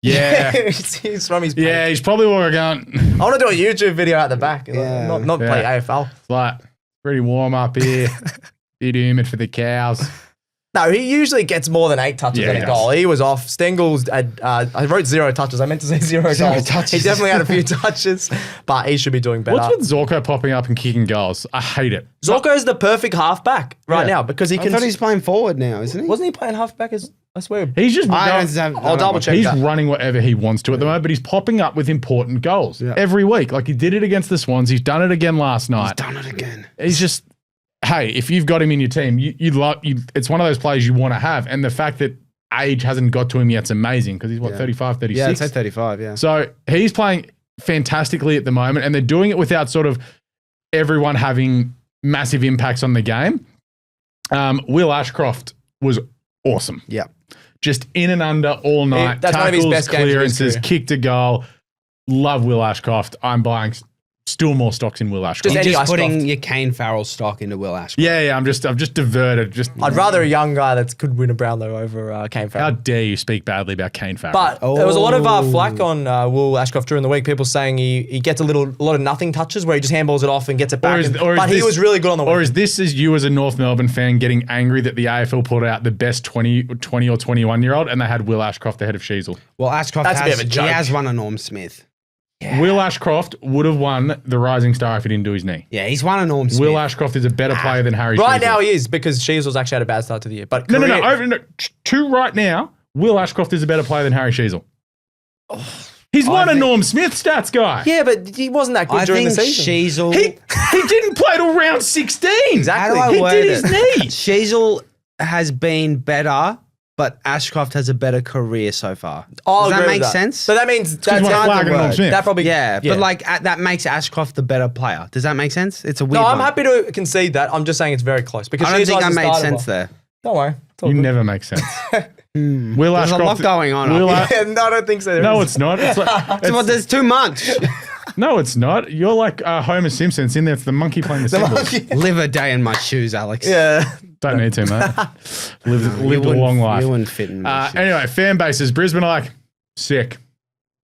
Yeah. he's from his Yeah, he's probably going. I want to do a YouTube video at the back. Yeah. Not play AFL. It's like pretty warm up here. Bit humid for the cows. No, he usually gets more than 8 touches Yeah, at he a does. goal. He was off. Stengel's had, I wrote 0 touches. I meant to say 0 goals. touches. He definitely had a few touches, but he should be doing better. What's with Zorko popping up and kicking goals? I hate it. Zorko's the perfect halfback right now because he I can. thought he's playing forward now, isn't he? Wasn't he playing halfback? I swear. He's just I'll double check He's that. running whatever he wants to at the moment, but he's popping up with important goals every week. Like he did it against the Swans. He's done it again last night. He's done it again. He's just, hey, if you've got him in your team, it's one of those players you want to have. And the fact that age hasn't got to him yet is amazing because he's 35, 36? Yeah, I'd say 35, yeah. So he's playing fantastically at the moment, and they're doing it without sort of everyone having massive impacts on the game. Will Ashcroft was awesome. Yeah. Just in and under all night. That's one of his best games of his clearances, career. kicked a goal. Love Will Ashcroft. I'm buying still more stocks in Will Ashcroft. Just You're any just putting Ashcroft. your Kane Farrell stock into Will Ashcroft. Yeah, I've just diverted. I'd rather a young guy that could win a Brownlow over Kane How Farrell. dare you speak badly about Kane Farrell? But there was a lot of flack on Will Ashcroft during the week. People saying he gets a lot of nothing touches where he just handballs it off and gets it back. But he was really good on the Or week. is this as you as a North Melbourne fan getting angry that the AFL pulled out the best 20 or 21-year-old and they had Will Ashcroft ahead of Sheasel? Well, Ashcroft That's a bit of a joke. he has won a Norm Smith. Will Ashcroft would have won the Rising Star if he didn't do his knee. Yeah, he's won a Norm Smith. Will Ashcroft is a better player than Harry Right Sheasel. now he is because Sheasel's actually had a bad start to the year. But No. Two right now, Will Ashcroft is a better player than Harry Sheasel. He's won a Norm Smith stats guy. Yeah, but he wasn't that good I during think the season. Sheasel... He didn't play till round 16. Exactly. How do I He word did it? his knee. Sheasel has been better, but Ashcroft has a better career so far. I'll Does that agree make with sense? So that means He's that's won a hard flag to and Norm word. Smith. that probably But like that makes Ashcroft the better player. Does that make sense? It's a weird No, I'm one. happy to concede that. I'm just saying it's very close because I don't think Sheasel's that the made starter. sense there. Don't worry. It's all You good. never make sense. Will There's a Ashcroft lot going on. Will Yeah, no, I don't think so. No, it's not. It's like, Well, there's too much. no, it's not. You're like Homer Simpson. It's in there. It's the monkey playing the cymbals. Live a day in my shoes, Alex. Yeah. Don't need to, mate. Lived a long life. You wouldn't fit in my shoes. Anyway, fan bases. Brisbane are like, sick.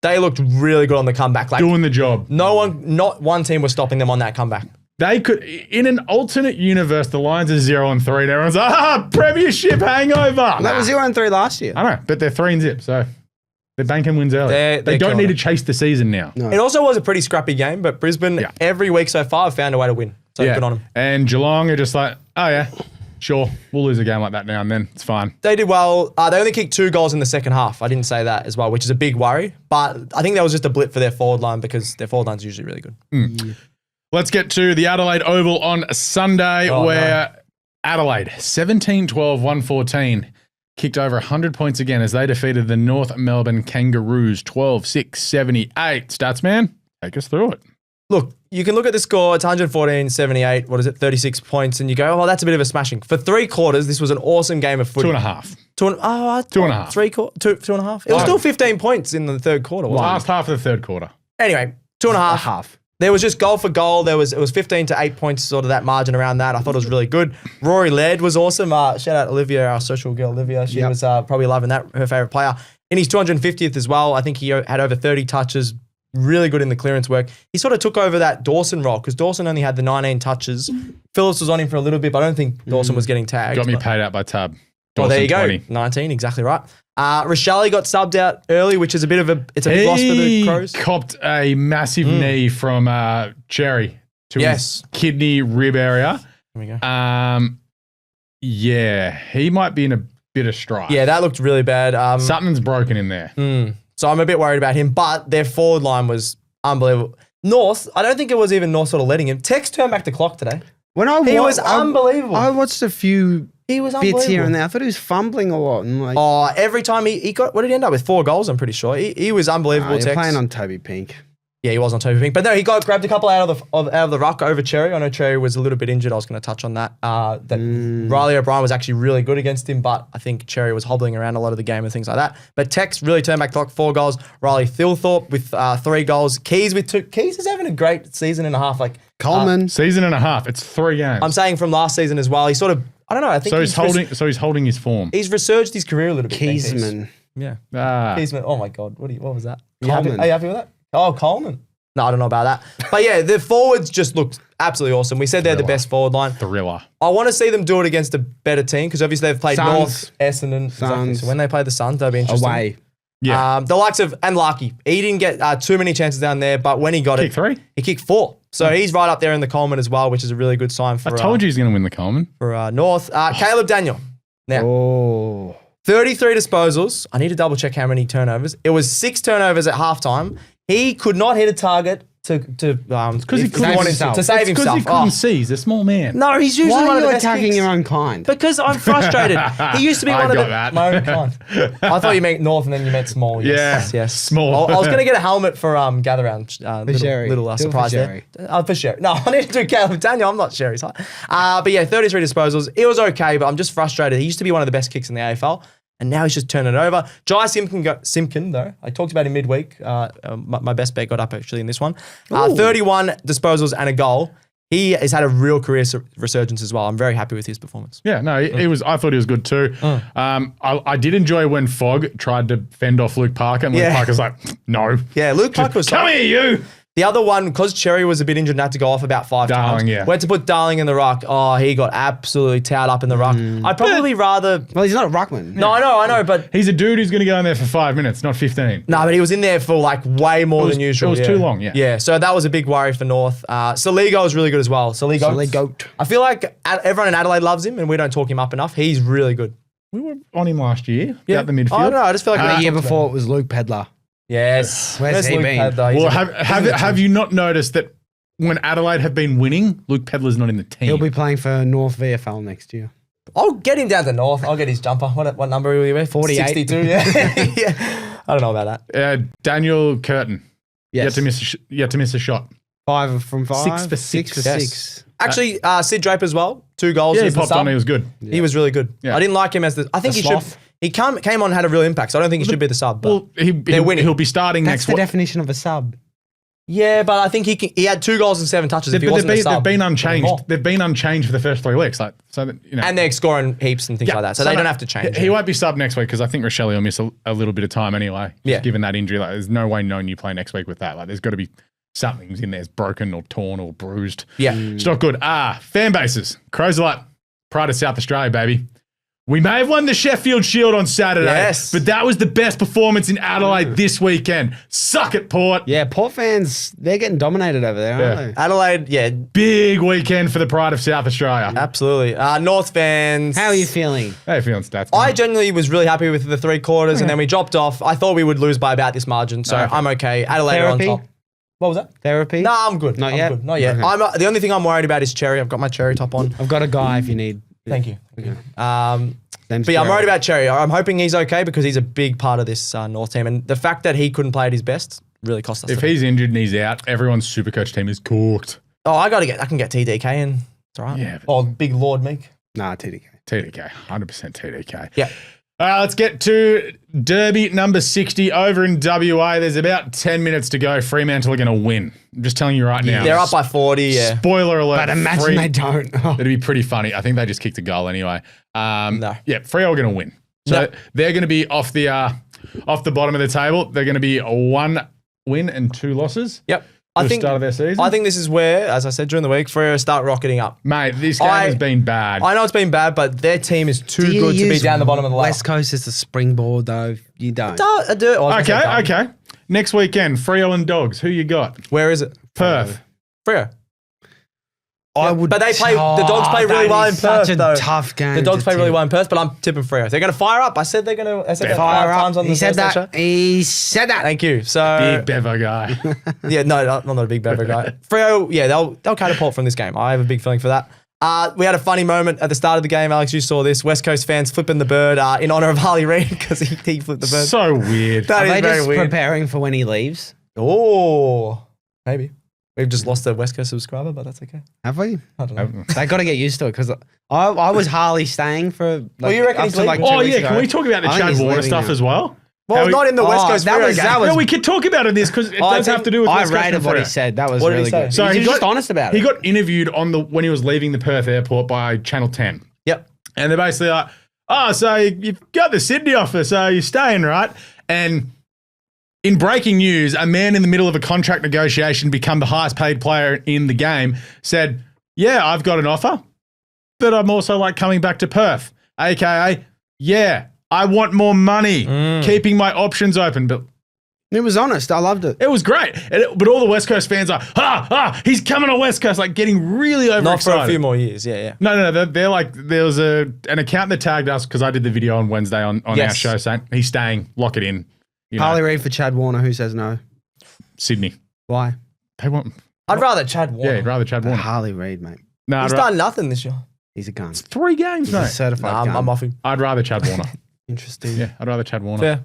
They looked really good on the comeback. Like Doing the job. not one team was stopping them on that comeback. They could, in an alternate universe, the Lions are 0-3 and everyone's like, premiership hangover. That was 0-3 last year. I know, but they're 3-0, so they're banking wins early. They're They don't killing need to it. chase the season now. No. It also was a pretty scrappy game, but Brisbane every week so far have found a way to win. So good on them. And Geelong are just like, oh yeah, sure, we'll lose a game like that now and then. It's fine. They did well. They only kicked 2 goals in the second half. I didn't say that as well, which is a big worry. But I think that was just a blip for their forward line because their forward line's usually really good. Let's get to the Adelaide Oval on Sunday where Adelaide, 17-12-114, kicked over 100 points again as they defeated the North Melbourne Kangaroos 12-6-78. Statsman, take us through it. Look, you can look at the score. It's 114-78. What is it? 36 points. And you go, oh, that's a bit of a smashing. For 3 quarters, this was an awesome game of footy. 2.5. 2.5. 2.5. It was still 15 points in the third quarter. Wasn't Last half of the third quarter. it? Anyway, 2.5. Half. There was just goal for goal. It was 15 to 8 points, sort of that margin around that. I thought it was really good. Rory Laird was awesome. Shout out Olivia, our social girl Olivia. She was probably loving that, her favourite player. In his 250th as well, I think he had over 30 touches. Really good in the clearance work. He sort of took over that Dawson role because Dawson only had the 19 touches. Phillips was on him for a little bit, but I don't think Dawson was getting tagged. Got me But- paid out by Tab. Well, there you go. 20. 19, exactly right. Rochelle got subbed out early, which is a bit of a big loss for the He Crows. copped a massive knee from Cherry to his kidney rib area. There we go. Yeah, he might be in a bit of strife. Yeah, that looked really bad. Something's broken in there. So I'm a bit worried about him, but their forward line was unbelievable. North, I don't think it was even North sort of letting him. Tex turned back the clock today. He was unbelievable. I watched a few He was bits here unbelievable. and there. I thought he was fumbling a lot. And like, Oh, every time he got, what did he end up with? 4 goals, I'm pretty sure. He was unbelievable, you're Tex. playing on Toby Pink. Yeah, he was on Toby Pink. But no, he grabbed a couple out of the ruck over Cherry. I know Cherry was a little bit injured. I was going to touch on that. Riley O'Brien was actually really good against him, but I think Cherry was hobbling around a lot of the game and things like that. But Tex really turned back the clock, 4 goals. Riley Thilthorpe with 3 goals. Keys with 2. Keys is having a great season and a half. Like Coleman. Season and a half. It's 3 games. I'm saying from last season as well. He sort of, I don't know. I think he's holding his form. He's resurged his career a little bit. Keysman. Yeah. Keysman. Oh my God. What was that? Coleman. Are you happy with that? Oh, Coleman. No, I don't know about that. But yeah, the forwards just looked absolutely awesome. We said they're the best forward line. Thriller. I want to see them do it against a better team because obviously they've played Suns. North, Essendon. Exactly. So when they play the Suns, that'll be interesting. Away. Yeah. The likes of, and Larky. He didn't get too many chances down there, but when he got Kick 3? he kicked 4. So he's right up there in the Coleman as well, which is a really good sign for I told you he's going to win the Coleman. for North. Caleb Daniel. Now, Oh. 33 disposals. I need to double check how many turnovers. It was 6 turnovers at halftime. He could not hit a target to because he couldn't want himself. To save Because himself. he couldn't see. He's a small man. No, he's usually Why one are of the you best attacking kicks. your own kind? Because I'm frustrated. He used to be I one of got the that. my own kind. I thought you meant North and then you meant small. Yes, Yeah, yes. small. I was going to get a helmet for gather round. Sherry. Little Do it for surprise Sherry. there. For Sherry. No, I need to do Caleb Daniel. I'm not Sherry's height. But yeah, 33 disposals. It was okay, but I'm just frustrated. He used to be one of the best kicks in the AFL. And now he's just turning it over. Jai Simpkin, though, I talked about him midweek. My best bet got up actually in this one. 31 disposals and a goal. He has had a real career resurgence as well. I'm very happy with his performance. Yeah, no, he was. I thought he was good too. I did enjoy when Fogg tried to fend off Luke Parker, and Luke Parker's like, no. Yeah, Luke Parker was Come here, you. The other one, because Cherry was a bit injured and had to go off about 5 Darling, times. yeah. Went to put Darling in the ruck. Oh, he got absolutely towed up in the ruck. I'd probably rather... Well, he's not a ruckman. No, I know, but... He's a dude who's going to go in there for 5 minutes, not 15. No, but he was in there for like way more than usual. It was too long, yeah. Yeah, so that was a big worry for North. Saligo was really good as well. Saligo. I feel like everyone in Adelaide loves him and we don't talk him up enough. He's really good. We were on him last year, about the midfield. I don't know, I just feel like... The year before it was Luke Pedler. Yes. Where's he Luke been? Pedler? He's Well, a- have you not noticed that when Adelaide have been winning, Luke Pedler's not in the team? He'll be playing for North VFL next year. I'll get him down to North. I'll get his jumper. What number will he wear? 48. 62, yeah. Yeah. I don't know about that. Daniel Curtin. Yes. You had to miss a shot. 5 from 5. 6 for 6. 6 for Yes. 6. Actually, Sid Draper as well. 2 goals. Yeah, he as the popped sub. on. He was good. He was really good. Yeah. I didn't like him as the... I think A he sloth. should... He came on and had a real impact, so I don't think he should be the sub. But Well, they're winning. he'll be starting That's next the week. definition of a sub. yeah, but I think he had 2 goals and 7 touches if he wasn't a sub. They've been unchanged. More. They've been unchanged for the first 3 weeks. Like, so that, you know. And they're scoring heaps and things like that, so they don't have to change. He won't be sub next week because I think Rochelle will miss a little bit of time anyway. Just Yeah. given that injury, like there's no way knowing you play next week with that. Like there's got to be something's in there, it's broken or torn or bruised. Yeah. It's not good. Fan bases. Crows are like pride of South Australia, baby. We may have won the Sheffield Shield on Saturday, Yes. but that was the best performance in Adelaide this weekend. Suck it, Port. Yeah, Port fans, they're getting dominated over there, aren't they? Adelaide, yeah, Big weekend for the pride of South Australia. absolutely. North fans. How are you feeling? How you feeling, Stats? I genuinely was really happy with the 3 quarters, and then we dropped off. I thought we would lose by about this margin, so Okay. I'm okay. Adelaide are on Therapy? top. What was that? Therapy? No, I'm good. Not I'm yet? good. Not yet. Okay. The only thing I'm worried about is Cherry. I've got my Cherry top on. I've got a guy if you need. Thank you. Name's But yeah, I'm Jerry. worried about Cherry. I'm hoping he's okay because he's a big part of this North team, and the fact that he couldn't play at his best really cost us. If the- he's injured and he's out, everyone's Supercoach team is cooked. I can get TDK in. It's all right. Yeah, but- Or Big Lord Meek. Nah, TDK. TDK, 100% TDK. Yeah. Let's get to Derby number 60 over in WA. There's about 10 minutes to go. Fremantle are going to win. I'm just telling you right now. They're up by 40. Yeah. Spoiler alert. But imagine they don't. It'd be pretty funny. I think they just kicked a goal anyway. No. Yeah, Freo are going to win. So No. they're going to be off the bottom of the table. They're going to be 1 win and 2 losses. Yep. At the start of their season. I think this is where, as I said during the week, Freo start rocketing up. Mate, this game has been bad. I know it's been bad, but their team is too Do you good to be use down the bottom of the ladder. West Coast is a springboard, though. You don't. I do. I was gonna say don't. Okay. Next weekend, Freo and Dogs. Who you got? Where is it? Perth. Freo. I would. But they play. The Dogs play really well in Perth. Such a though. tough game. The Dogs to play really tip. well in Perth, but I'm tipping Freo. They're going to fire up. I said they're going to. I said that Fire 5 up. times on the He said Thursday that. show. He said that. Thank you. So Big Bevo guy. yeah, no, I'm not a big Bevo guy. Freo, yeah, they'll catapult from this game. I have a big feeling for that. We had a funny moment at the start of the game. Alex, you saw this. West Coast fans flipping the bird in honor of Harley Reid because he flipped the bird. So weird. That Are is they very just weird. preparing for when he leaves? Oh, maybe. We've just lost a West Coast subscriber, but that's okay. Have we? I don't know. They got to get used to it because I was Harley staying for. Like, you reckon up he's to, like, leaving? 2 Oh, weeks yeah. ago. Can we talk about the I think Chad he's Warner leaving stuff now. as well? Well, not in the West Coast. that Freo was- game. that was- No, we could talk about it this because it does have to do with I West Coast rated and what he Freo. said. That was What did he really say? good. So he was he just got- honest about it. He got interviewed when he was leaving the Perth airport by Channel 10. Yep. And they're basically like, oh, so you've got the Sydney offer, so you're staying, right? And in breaking news, a man in the middle of a contract negotiation, become the highest paid player in the game, said, yeah, I've got an offer, but I'm also like coming back to Perth, AKA, yeah, I want more money, keeping my options open. But It was honest. I loved it. it was great. But all the West Coast fans are, he's coming to West Coast, like getting really overexcited. Not for a few more years. Yeah. No. They're like, there was an account that tagged us because I did the video on Wednesday on our Yes. show saying he's staying, lock it in. You know, Harley Reid for Chad Warner. Who says no? Sydney. Why? They want, I'd rather Chad Warner. yeah, you'd rather Chad Warner. Harley Reid, mate. No, He's done nothing this year. He's a gun. 3 games, He's a mate. certified Nah, gun. I'm off him. I'd rather Chad Warner. Interesting. Yeah, I'd rather Chad Warner.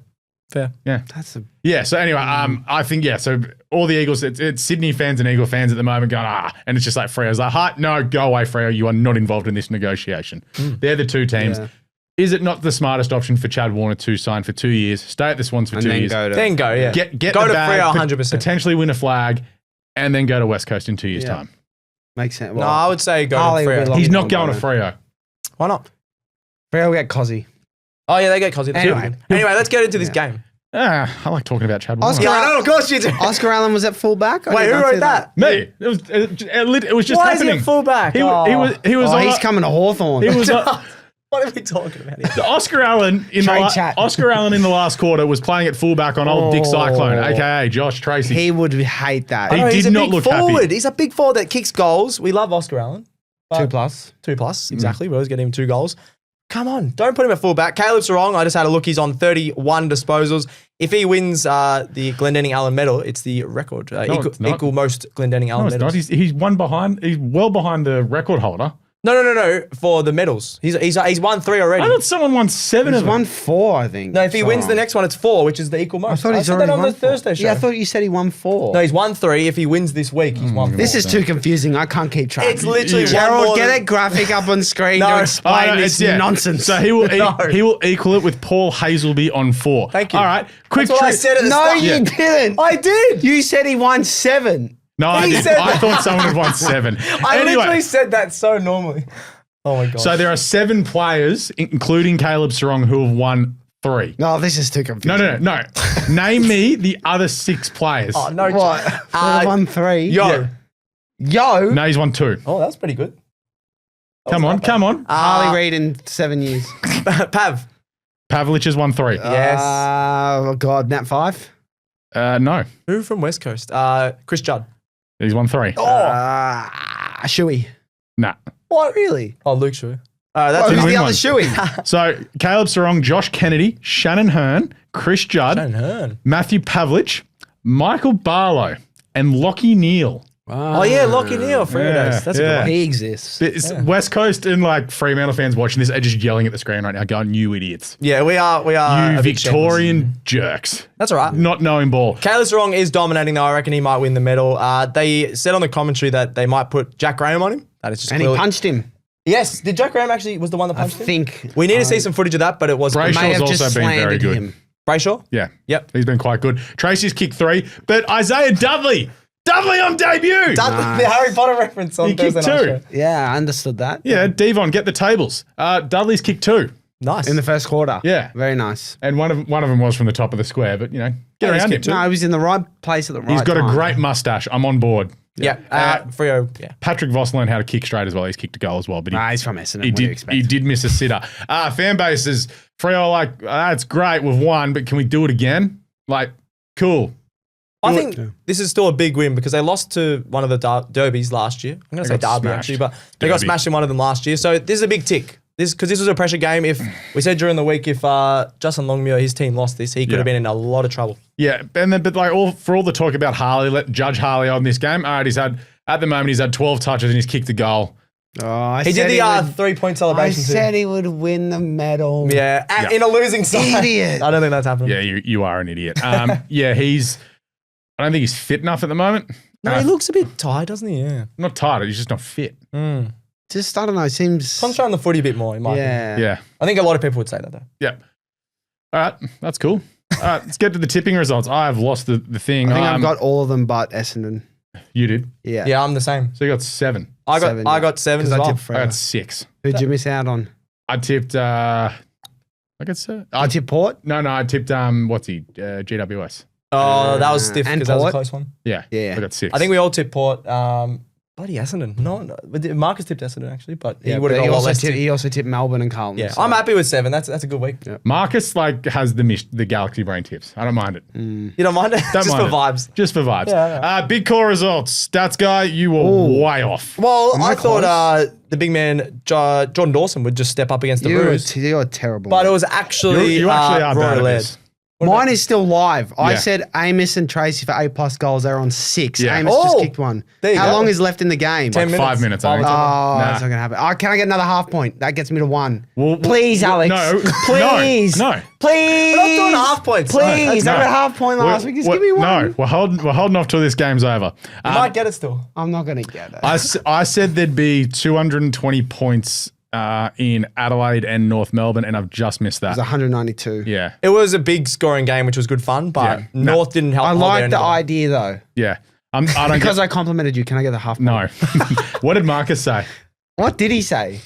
Fair. Yeah. That's a Yeah. So anyway, I think, so all the Eagles, it's Sydney fans and Eagle fans at the moment going, and it's just like Freo's like, hi, no, go away, Freo. You are not involved in this negotiation. They're the two teams. Yeah. Is it not the smartest option for Chad Warner to sign for 2 years, stay at the Swans for and 2 then years, go to. Then go, yeah. get Go the to bag, Freo 100%. potentially win a flag, and then go to West Coast in 2 years' Yeah. time? Makes sense. No, I would say go Harley to will be Freo. long. He's not long going to time. Freo. Why not? Freo will get Cozzy. Oh, yeah, they get Cozzy. Anyway. Anyway, let's get into this game. I like talking about Chad Warner. Oscar- Yeah, I know, of course you do. Oscar Allen was at fullback. Wait, who wrote that? Me. It was just Why happening. is he a fullback? He was Oh, on, he's coming to Hawthorn. he was on, What are we talking about here? Oscar Allen in Trade chat. Oscar Allen in the last quarter was playing at fullback on old Dick Cyclone, aka Josh Tracy. He would hate that. He Oh, he's did a not big look forward. happy. He's a big forward that kicks goals. We love Oscar Allen. 2+. 2+, exactly. We always get him 2 goals. Come on, don't put him at fullback. Caleb's wrong. I just had a look. He's on 31 disposals. If he wins the Glendenning Allen medal, it's the record. it's not. Equal most Glendenning No, Allen it's not. medals. He's one behind. He's well behind the record holder. No. For the medals, he's won 3 already. I thought someone won 7 He's of them. won 4, I think. No, if he wins the next one, it's 4, which is the equal I most. thought he's said already that on won the 4. Thursday show. Yeah, I thought you said he won 4. No, he's won 3. If he wins this week, he's won 4. This is too confusing. I can't keep track. It's literally one Gerald, more get than- a graphic up on screen No. to explain Oh, no, this it's- nonsense. So he will No. he will equal it with Paul Hazelby on 4. Thank you. All right, quick That's what I trick. said at the no, start. you Yeah. didn't. I did. You said he won 7. No, I He did. said I that. thought someone had won 7. I Anyway, literally said that so normally. Oh my god. so there are 7 players, including Caleb Sarong, who have won 3. No, this is too confusing. No. Name me the other 6 players. Oh no. What? Won 3. Yo. Yo. No, he's won 2. Oh, that's pretty good. Come on. Harley Reid in 7 years. Pav. Pavlich has won 3. Yes. Oh, God. Nat 5. No, Who from West Coast? Chris Judd. he's won 3. Shuey. Nah. What, really? Oh, Luke Shaw. Oh, That's Who's who's win the one? other Shuey? So Caleb Sarong, Josh Kennedy, Shannon Hearn, Chris Judd, Hearn. Matthew Pavlich, Michael Barlow, and Lockie Neal. Oh yeah, Lockie Neal. Fremantle. That's a good one. He exists. It's West Coast and like Fremantle fans watching this are just yelling at the screen right now, going, "You idiots! Yeah, we are. You a big Victorian jerks! shambles. That's all right. Not knowing ball." Caleb Sarong is dominating though. I reckon he might win the medal. They said on the commentary that they might put Jack Graham on him. That is just And clearly- he punched him. Yes, did Jack Graham actually was the one that I punched him? think. We need to see some footage of that, but it was Brayshaw's May have also just been very slandered good. him. Brayshaw. Yeah, Yep. he's been quite good. Tracy's kicked 3, but Isaiah Dudley on debut. The Harry Potter reference on He kicked Thursday night 2. show. Yeah, I understood that. Yeah, Devon, get the tables. Dudley's kicked 2. Nice. In the first quarter. Yeah. Very nice. And one of them was from the top of the square, but get he's around him. kicked 2. No, he was in the right place at the right He's got time. a great mustache. I'm on board. yeah. Freo. Yeah. Patrick Voss learned how to kick straight as well. He's kicked a goal as well, but Nah, he's from Essendon. he What do you did expect? he did miss a sitter. Fan bases, Freo like, it's great, we've won, but can we do it again? Like, cool. I Do think it. this is still a big win because they lost to one of the derbies last year. I'm going to say got derby smashed. actually, but they got Derby. smashed in one of them last year. So this is a big tick. Because this was a pressure game. If we said during the week, if Justin Longmuir, his team lost this, he could Yeah. have been in a lot of trouble. Yeah, and then but like for all the talk about Harley, let Judge Harley on this game. All right, he's had 12 touches and he's kicked a goal. Oh, I He said did the would- 3-point I celebration too. said he would win the medal. Yeah, Yeah. in a losing side. Idiot. I don't think that's happening. Yeah, you are an idiot. Yeah, I don't think he's fit enough at the moment. No, he looks a bit tired, doesn't he? Yeah. Not tired, he's just not fit. Just, I don't know, seems... Concentrate on the footy a bit more, in my opinion. Yeah. Yeah. I think a lot of people would say that though. Yeah. All right, that's cool. All right, let's get to the tipping results. I have lost the thing. I think I've got all of them but Essendon. You did. Yeah. Yeah, I'm the same. So you got 7. I got 7 Because as I well. tipped I got Freo. 6. Who'd you miss out on? I tipped. I tipped Port? No, I tipped. What's he? GWS. Oh, that was stiff and because that was a Port? close one. Yeah. Yeah. I got 6. I think we all tipped Port. Bloody Essendon. No. Marcus tipped Essendon actually, but he Yeah, would but have he got also, less. he also tipped Melbourne and Carlton. Yeah, so- I'm happy with 7. That's a good week. Yeah. Marcus like has the Galaxy brain tips. I don't mind it. You don't mind it? Don't Just mind for it. vibes. Just for vibes. Yeah, Big core results. Stats guy, you were way off. Well, I I thought close? the big man Jordan Dawson would just step up against the Roos, You're terrible. but it was actually You actually are bad Rory at led. this. Mine is still live. I Yeah. said Amos and Tracy for 8+ goals. They're on 6. Yeah. Amos just Oh, kicked one. there you How go. long is left in the game? 10 minutes. 5 minutes, I think. Oh, Nah. that's not going to happen. Can I get another half point? That gets me to 1. Well, Please, Alex. No. Please. No. Please. We're not doing half points. Please. No. I got a half point last week. Just give me 1. No, we're holding off till this game's over. You might get it still. I'm not going to get it. I said there'd be 220 points in Adelaide and North Melbourne, and I've just missed It was that. 192. Yeah, It was a big scoring game, which was good fun, but Yeah. North didn't help. I hold like their the end of it. idea, though. yeah. I don't Because get, I complimented you. Can I get the half point? no. What did Marcus say? What did he say?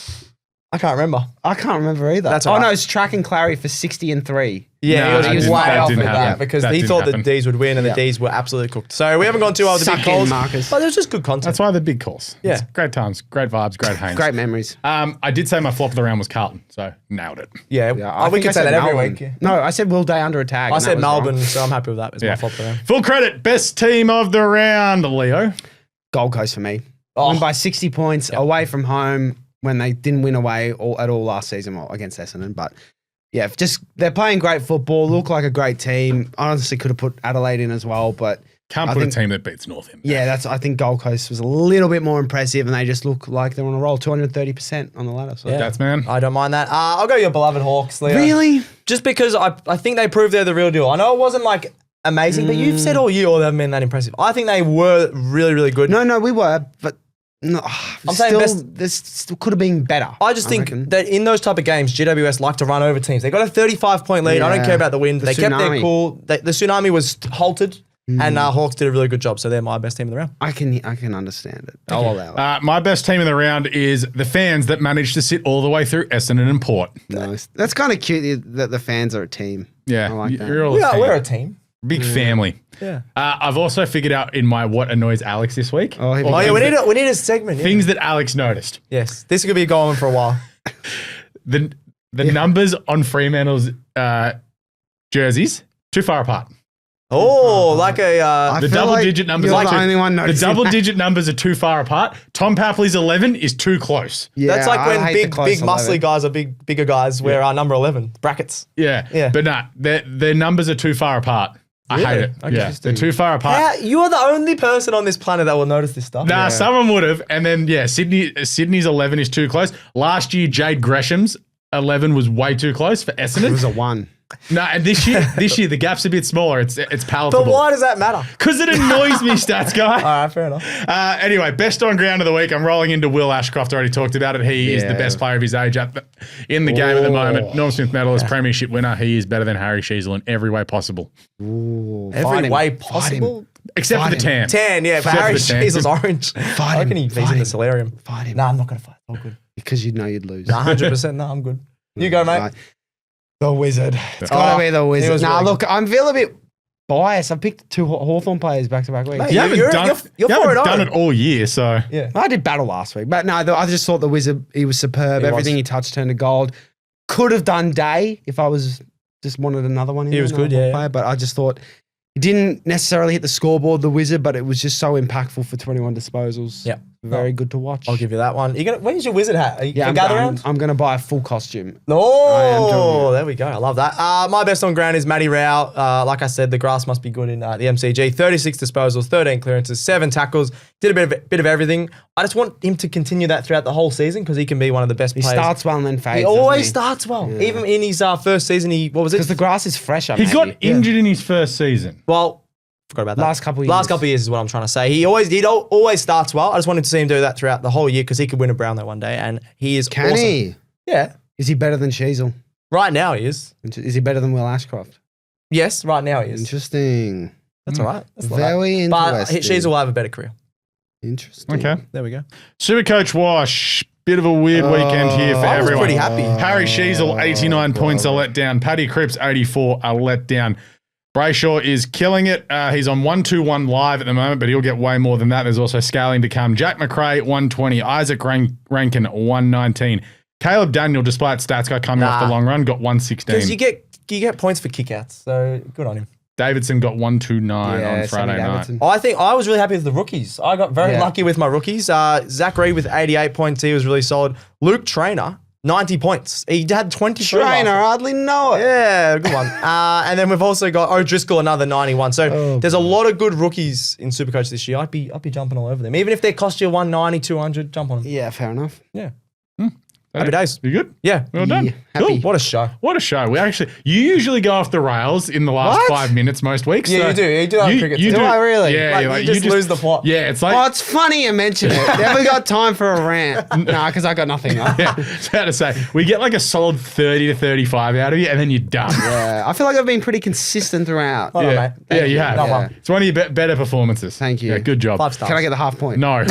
I can't remember. I can't remember either. That's oh, all right. no, it's track and Clary for 60 and 3. Yeah, No, he was that didn't- way that off didn't with happen. that because That he didn't thought happen. the Ds would win and Yeah. the Ds were absolutely cooked. So we haven't gone too hard with the Suck big in, calls, Marcus. but it was just good content. That's why they're big calls. Yeah. It's great times, great vibes, great hangs. Great memories. I did say my flop of the round was Carlton, so nailed it. Yeah, Yeah, we think could I say said that every Melbourne. week. Yeah. No, I said Will Day under attack. I and that said was wrong. Melbourne, so I'm happy with that. It's my flop of the round. Full credit, best team of the round, Leo. Gold Coast for me. Oh. Won by 60 points away from home when they didn't win away at all last season against Essendon. But yeah, just they're playing great football, look like a great team. I honestly could have put Adelaide in as well, but Can't I put think- a team that beats North in. yeah, I think Gold Coast was a little bit more impressive and they just look like they're on a roll, 230% on the ladder. So. Yeah. That's man. I don't mind that. I'll go your beloved Hawks, Leo. Really? Just because I think they proved they're the real deal. I know it wasn't like amazing, but you've said all year they haven't been that impressive. I think they were really, really good. No, we were, but no, I'm saying this still could have been better. I just think reckon. that in those type of games, GWS like to run over teams. They got a 35-point lead. I don't Yeah. care about the win. The They kept their tsunami. cool. The tsunami was halted, and Hawks did a really good job. So they're my best team in the round. I can understand it. I'll allow it. My best team in the round is the fans that managed to sit all the way through Essendon and Port. Nice. That's kind of cute that the fans are a team. Yeah, I like that. you're all We're a team. big family. Yeah. I've also figured out in my what annoys Alex this week. Oh, here we Oh go. yeah, we need a segment. Yeah. Things that Alex noticed. Yes, this is gonna be going on for a while. The numbers on Fremantle's jerseys too far apart. Oh, like a I The feel double like digit numbers you're are the too, only one the noticing double that. digit numbers are too far apart. Tom Papley's 11 is too close. Yeah, that's like I when hate the big close muscly 11. guys are bigger guys wear our number 11 brackets. Yeah. Yeah. But nah, their numbers are too far apart. I hate Really? it. Okay. Yeah, they're too far apart. You're the only person on this planet that will notice this stuff. Nah, someone would have. And then, yeah, Sydney's 11 is too close. Last year, Jade Gresham's 11 was way too close for It Essendon. was a 1. No, and this year the gap's a bit smaller. It's palatable. But why does that matter? Because it annoys me, stats guy. All right, fair enough. Anyway, best on ground of the week. I'm rolling into Will Ashcroft. Already talked about it. He is the Yeah. best player of his age in the game at the moment. Norm Smith medalist, premiership winner. He is better than Harry Sheasel in every way possible, Every way possible. except for the tan. Tan, yeah. For Except for Harry the tan. Sheasel's orange. I reckon he's Fight in him. the solarium. Fight him. Nah, I'm not going to fight. All good. Because you know you'd lose. 100%. No, I'm good. You go, mate. Right. The Wizard. It's got to be the Wizard. was Nah, really look, I'm feeling a bit biased. I picked 2 Hawthorn players back-to-back weeks. Mate, You haven't You're done 4-0. it all year, so Yeah. I did battle last week, but no, I just thought the Wizard, he was superb. He was. Everything he touched turned to gold. Could have done Day if I was just wanted another one. In He there, was another good, yeah, player, but I just thought he didn't necessarily hit the scoreboard, the Wizard, but it was just so impactful for 21 disposals. Yeah. Very good to watch. I'll give you that one. Where's your wizard hat? Are you yeah, for I'm, gather I'm, round? I'm going to buy a full costume. I am Oh, doing it. there we go. I love that. My best on ground is Matty Rao. Like I said, the grass must be good in the MCG. 36 disposals, 13 clearances, 7 tackles. Did a bit of everything. I just want him to continue that throughout the whole season because he can be one of the best He players. starts well and then fades. He always starts well. Even in his first season, Because the grass is fresher. he got maybe. injured in his first season. Well, forgot about that. Last couple of Last years. couple of years is what I'm trying to say. He always starts well. I just wanted to see him do that throughout the whole year because he could win a Brownlow one day, and he is Can awesome. he? Yeah, Is he better than Sheasel? right now he is. Is he better than Will Ashcroft? Yes, right now he is. Interesting. That's all right. That's not Very bad. But interesting. Sheasel will have a better career. Interesting. Okay. There we go. SuperCoach Wash. Bit of a weird weekend here for I was everyone. pretty happy. Harry Sheasel, 89 points, a letdown. Paddy Cripps, 84, a letdown. Brayshaw is killing it. He's on 121 live at the moment, but he'll get way more than that. There's also scaling to come. Jack McRae, 120. Isaac Rankin, 119. Caleb Daniel, despite stats guy coming off the long run, got 116. Because you get points for kickouts, so good on him. Davidson got 129 on Friday night. I think I was really happy with the rookies. I got very lucky with my rookies. Zach Reed with 88 points. He was really solid. Luke Traynor, 90 points. He had 23 Trainer, I hardly know it. Yeah, good one. And then we've also got O'Driscoll, another 91. So there's a lot of good rookies in Supercoach this year. I'd be jumping all over them. Even if they cost you 190, 200, jump on them. Yeah, fair enough. Yeah. Happy days. You good? Yeah. Well done. Yeah, Cool. happy. What a show. What a show. You usually go off the rails in the last 5 minutes most weeks. Yeah, so you do. You do that in cricket too. Do I really? Yeah. Like, you just lose the plot. Yeah, it's like... Oh, it's funny you mention it. Never got time for a rant. Nah, because I got nothing. Yeah, I was about to say, we get like a solid 30 to 35 out of you, and then you're done. Yeah, I feel like I've been pretty consistent throughout. Well done, Yeah, mate. yeah, you have. Done well. It's one of your better performances. Thank you. Yeah, good job. 5 stars. Can I get the half point? No.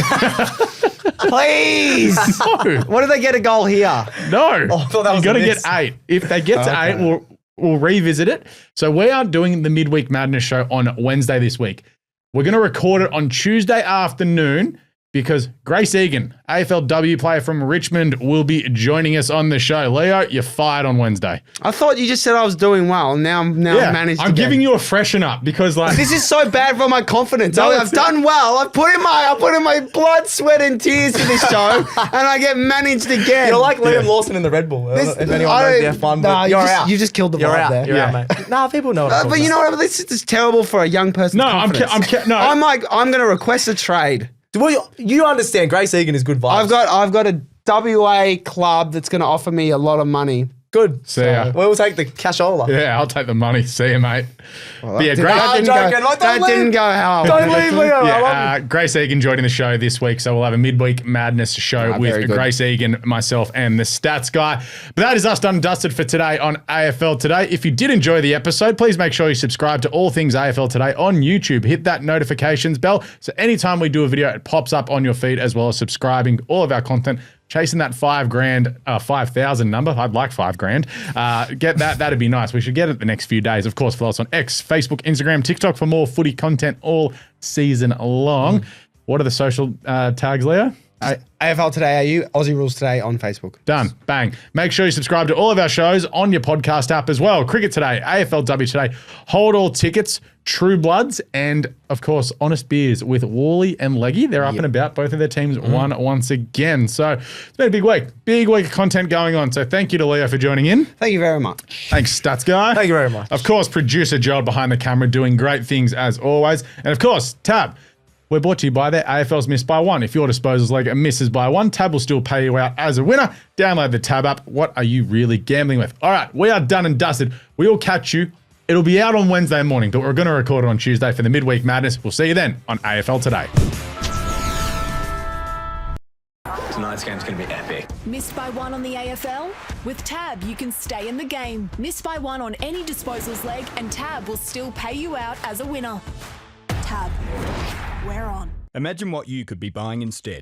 Please. No. What did they get a goal here? No. I thought that you was got to a get miss. 8. If they get to Okay. 8, we'll revisit it. So we are doing the Midweek Madness show on Wednesday this week. We're going to record it on Tuesday afternoon because Grace Egan, AFLW player from Richmond, will be joining us on the show. Leo, you're fired on Wednesday. I thought you just said I was doing well. Now I've managed to I'm get- giving you a freshen up because like This is so bad for my confidence. No, I've done well. I put in my blood, sweat, and tears for this show, and I get managed again. You're like Liam Lawson in the Red Bull. If anyone knows the F1, but you're out. You just killed the You're vibe out. there. You're out, mate. Nah, people know what I'm But talking you know what? This is terrible for a young person. No, I'm like, I'm going to request a trade. Well, you understand Grace Egan is good vibes. I've got a WA club that's going to offer me a lot of money. good. See ya. We'll take the cashola. Yeah, I'll take the money. See you, mate. Well, Yeah, that great. didn't I'm go- joking. Like, don't that didn't leave. go how I Don't wanted it leave, to. Leo. I love Yeah, Grace Egan joining the show this week, so we'll have a midweek madness show very with good. Grace Egan, myself, and the stats guy. But that is us done and dusted for today on AFL Today. If you did enjoy the episode, please make sure you subscribe to all things AFL Today on YouTube. Hit that notifications bell so anytime we do a video, it pops up on your feed, as well as subscribing to all of our content. Chasing that 5,000 number. I'd like $5,000. Get that. That'd be nice. We should get it the next few days. Of course, follow us on X, Facebook, Instagram, TikTok for more footy content all season long. What are the social tags, Leo? AFL Today AU, Aussie Rules Today on Facebook. Done. Bang. Make sure you subscribe to all of our shows on your podcast app as well. Cricket Today, AFLW Today, Hold All Tickets, True Bloods, and, of course, Honest Beers with Worley and Leggy. They're up and about. Both of their teams won once again. So it's been a big week. Big week of content going on. So thank you to Leo for joining in. Thank you very much. Thanks, Stats Guy. Thank you very much. Of course, producer Joel behind the camera doing great things as always. And, of course, Tab. We're brought to you by that AFL's Missed by One. If your disposal's leg misses by one, Tab will still pay you out as a winner. Download the Tab app. What are you really gambling with? All right, we are done and dusted. We will catch you. It'll be out on Wednesday morning, but we're going to record it on Tuesday for the Midweek Madness. We'll see you then on AFL Today. Tonight's game's going to be epic. Missed by one on the AFL? With Tab, you can stay in the game. Missed by one on any disposals leg, and Tab will still pay you out as a winner. Tab. We're on. Imagine what you could be buying instead.